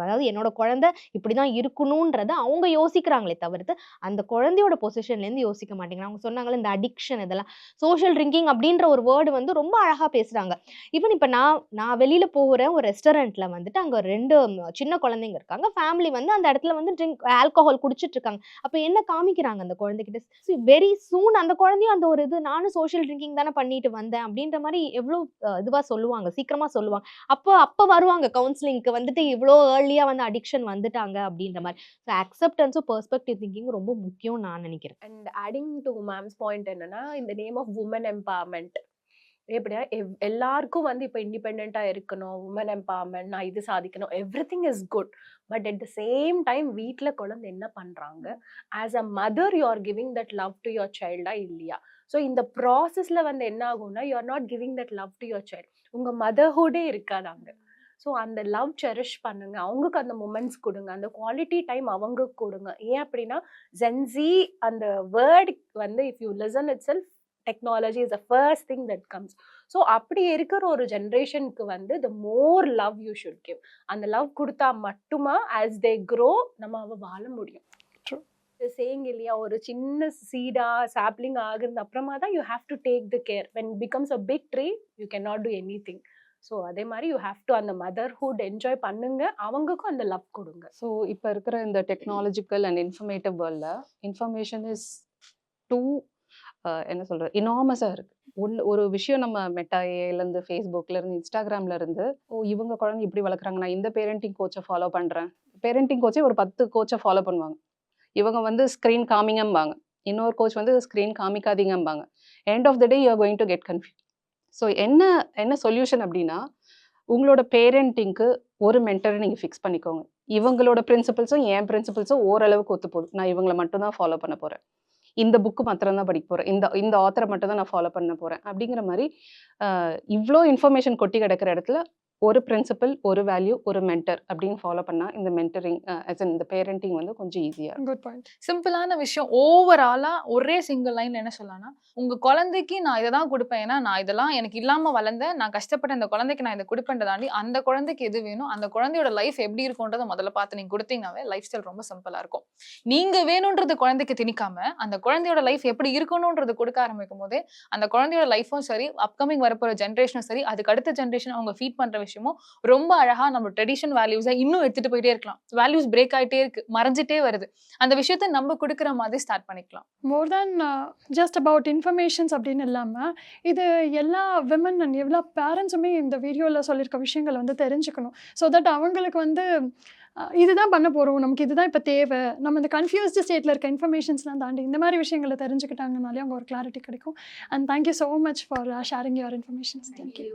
அதாவது என்னோட குழந்தை இப்படி தான் இருக்கணுன்றத அவங்க யோசிக்கிறாங்களே தவிர்த்து அந்த குழந்தையோட பொசிஷன்லேருந்து யோசிக்க மாட்டேங்கிறாங்க. அவங்க சொன்னாங்கல்ல இந்த அடிக்ஷன் இதெல்லாம், சோஷியல் ட்ரிங்கிங் அப்படின்ற ஒரு வேர்டு வந்து ரொம்ப அழகாக பேசுகிறாங்க. ஈவன் இப்போ நான் வெளியில் போகிறேன் ஒரு ரெஸ்டாரண்ட்டில் வந்துட்டு அங்கே 2 சின்ன குழந்தைங்க இருக்காங்க, ஃபேமிலி வந்து அந்த இடத்துல வந்து ஆல்கஹால் குடிச்சிட்டு இருக்காங்க. அப்போ என்ன காமிக்கிறாங்க அந்த குழந்தைகிட்ட, வெரி சூன் அந்த குழந்தையும் அந்த ஒரு இது, நானும் சோஷியல் ட்ரிங்கிங் தானே பண்ணிட்டு வந்தேன் அப்படின்ற மாதிரி எவ்வளோ இதுவாக சொல்லுவாங்க, சீக்கிரமாக சொல்லுவாங்க. அப்போ வருவாங்க கவுன்சிலிங்க்கு வந்துட்டு இவ்வளோ ஏர்லியாக வந்து அடிக்ஷன் வந்துட்டாங்க அப்படின்ற மாதிரி. ஸோ அக்செப்டன்ஸும் பெர்ஸ்பெக்டிவ் திங்கிங் ரொம்ப முக்கியம் நான் நினைக்கிறேன். And adding to mams point என்னன்னா, இந்த நேம் ஆஃப் உமன் எம்பவர்மெண்ட் எப்படியா எல்லாருக்கும் வந்து இப்போ இண்டிபெண்ட்டாக இருக்கணும், உமன் எம்பவர்மெண்ட், நான் இது சாதிக்கணும், everything is good. But at the same time வீட்டில் குழந்தை என்ன பண்ணுறாங்க, as a mother you are giving that love to your சைல்டா இல்லையா? ஸோ இந்த ப்ராசஸில் வந்து என்ன ஆகும்னா, you are not giving that love to your child. உங்கள் மதர்ஹுட்டே இருக்காதாங்க. ஸோ அந்த லவ் செரிஷ் பண்ணுங்க, அவங்களுக்கு அந்த மொமெண்ட்ஸ் கொடுங்க, அந்த குவாலிட்டி டைம் அவங்க கொடுங்க. ஏன் அப்படின்னா ஜென்சி அந்த வேர்ட் வந்து if you listen itself, technology is the first thing that comes. So அப்படி இருக்கிற ஒரு ஜென்ரேஷனுக்கு வந்து the more love you should give. அந்த லவ் கொடுத்தா மட்டுமா ஆஸ் தே க்ரோ நம்ம வாழ முடியும். சேயிங் இல்லையா, ஒரு சின்ன சீடா சாப்லிங் ஆகுறது அப்புறமா தான் you have to take the care. When becomes a big tree you can not do any thing. So அதே மாதிரி யூ ஹாவ் டு அந்த மதர்ஹுட் என்ஜாய் பண்ணுங்க, அவங்களுக்கும் அந்த லவ் கொடுங்க. ஸோ இப்போ இருக்கிற இந்த டெக்னாலஜிக்கல் அண்ட் இன்ஃபர்மேட்டிவ் வேர்ல்டில் இன்ஃபர்மேஷன் இஸ் டூ என்ன சொல்கிறது, இனாமஸாக இருக்குது. ஒரு விஷயம் நம்ம மெட்டா ஏலேருந்து, ஃபேஸ்புக்லேருந்து, இன்ஸ்டாகிராம்லேருந்து, இவங்க குழந்தை இப்படி வளர்க்குறாங்க, நான் இந்த பேரண்டிங் கோச்சை ஃபாலோ பண்ணுறேன். பேரண்டிங் கோச்சே ஒரு 10 கோச்சை ஃபாலோ பண்ணுவாங்க. இவங்க வந்து ஸ்க்ரீன் காமிங்கம்பாங்க, இன்னொரு கோச் வந்து ஸ்க்ரீன் காமிக்காதீங்கம்பாங்க. End of the day you are going to get confuse. So என்ன சொல்யூஷன் அப்படின்னா, உங்களோட பேரண்டிங்க்கு ஒரு மென்டரை நீங்கள் ஃபிக்ஸ் பண்ணிக்கோங்க. இவங்களோட பிரின்சிபல்ஸும் என் பிரின்சிபல்ஸும் ஓரளவுக்கு ஒத்து போகுது, நான் இவங்களை மட்டும் தான் ஃபாலோ பண்ண போகிறேன், இந்த புக்கு மாத்திரம் தான் படிக்க போகிறேன், இந்த ஆத்தரை மட்டும் தான் நான் ஃபாலோ பண்ண போகிறேன் அப்படிங்கிற மாதிரி இவ்வளோ இன்ஃபர்மேஷன் கொட்டி கிடக்கிற இடத்துல ஒரு பிரின்சிபல், ஒரு வேல்யூ, ஒரு மென்டர் அப்படின்னு ஃபாலோ பண்ணால் இந்த மென்டரிங் இந்த பேரண்டிங் வந்து கொஞ்சம் ஈஸியாக. Good point. சிம்பிளான விஷயம், ஓவராலா ஒரே சிங்கிள் லைன் என்ன சொல்லலாம்னா, உங்க குழந்தைக்கு நான் இதை தான் கொடுப்பேன், ஏன்னா நான் இதெல்லாம் எனக்கு இல்லாம வளர்ந்தேன், நான் கஷ்டப்பட்ட அந்த குழந்தைக்கு நான் இதை கொடுப்பேன் தாண்டி அந்த குழந்தைக்கு எது வேணும், அந்த குழந்தையோட லைஃப் எப்படி இருக்கும்ன்றதை முதல்ல பார்த்து நீங்க கொடுத்தீங்கன்னாவே லைஃப் ஸ்டைல் ரொம்ப சிம்பிளா இருக்கும். நீங்க வேணும்ன்றது குழந்தைக்கு திணிக்காம அந்த குழந்தையோட லைஃப் எப்படி இருக்கணும்ன்றது கொடுக்க ஆரம்பிக்கும் போதே அந்த குழந்தையோட லைஃபும் சரி, அப்கமிங் வரப்போற ஜென்ரேஷனும் சரி, அதுக்கு அடுத்த ஜென்ரேஷன் அவங்க ஃபீட் பண்ற விஷயமும் ரொம்ப அழகா நம்ம ட்ரெடிஷன் வேல்யூஸை இன்னும் எடுத்துட்டு போயிட்டே இருக்கலாம். வேல்யூஸ் பிரேக் ஆயிட்டே இருக்கு, மறைஞ்சிட்டே வருது, அந்த விஷயத்த நம்ம கொடுக்குற மாதிரி ஸ்டார்ட் பண்ணிக்கலாம். மோர் தேன் ஜஸ்ட் அபவுட் இன்ஃபர்மேஷன்ஸ் அப்படின்னு இல்லாமல் இது எல்லா விமன் அண்ட் எல்லா பேரண்ட்ஸுமே இந்த வீடியோவில் சொல்லியிருக்க விஷயங்களை வந்து தெரிஞ்சுக்கணும். ஸோ தட் அவங்களுக்கு வந்து இதுதான் பண்ண போகிறோம், நமக்கு இதுதான் இப்போ தேவை, நம்ம இந்த கன்ஃபியூஸ்டு ஸ்டேட்டில் இருக்க இன்ஃபர்மேஷன்ஸ்லாம் தாண்டி இந்த மாதிரி விஷயங்களை தெரிஞ்சுக்கிட்டாங்கனாலே அவங்க ஒரு கிளாரிட்டி கிடைக்கும். And thank you so much for sharing your informations. Thank you.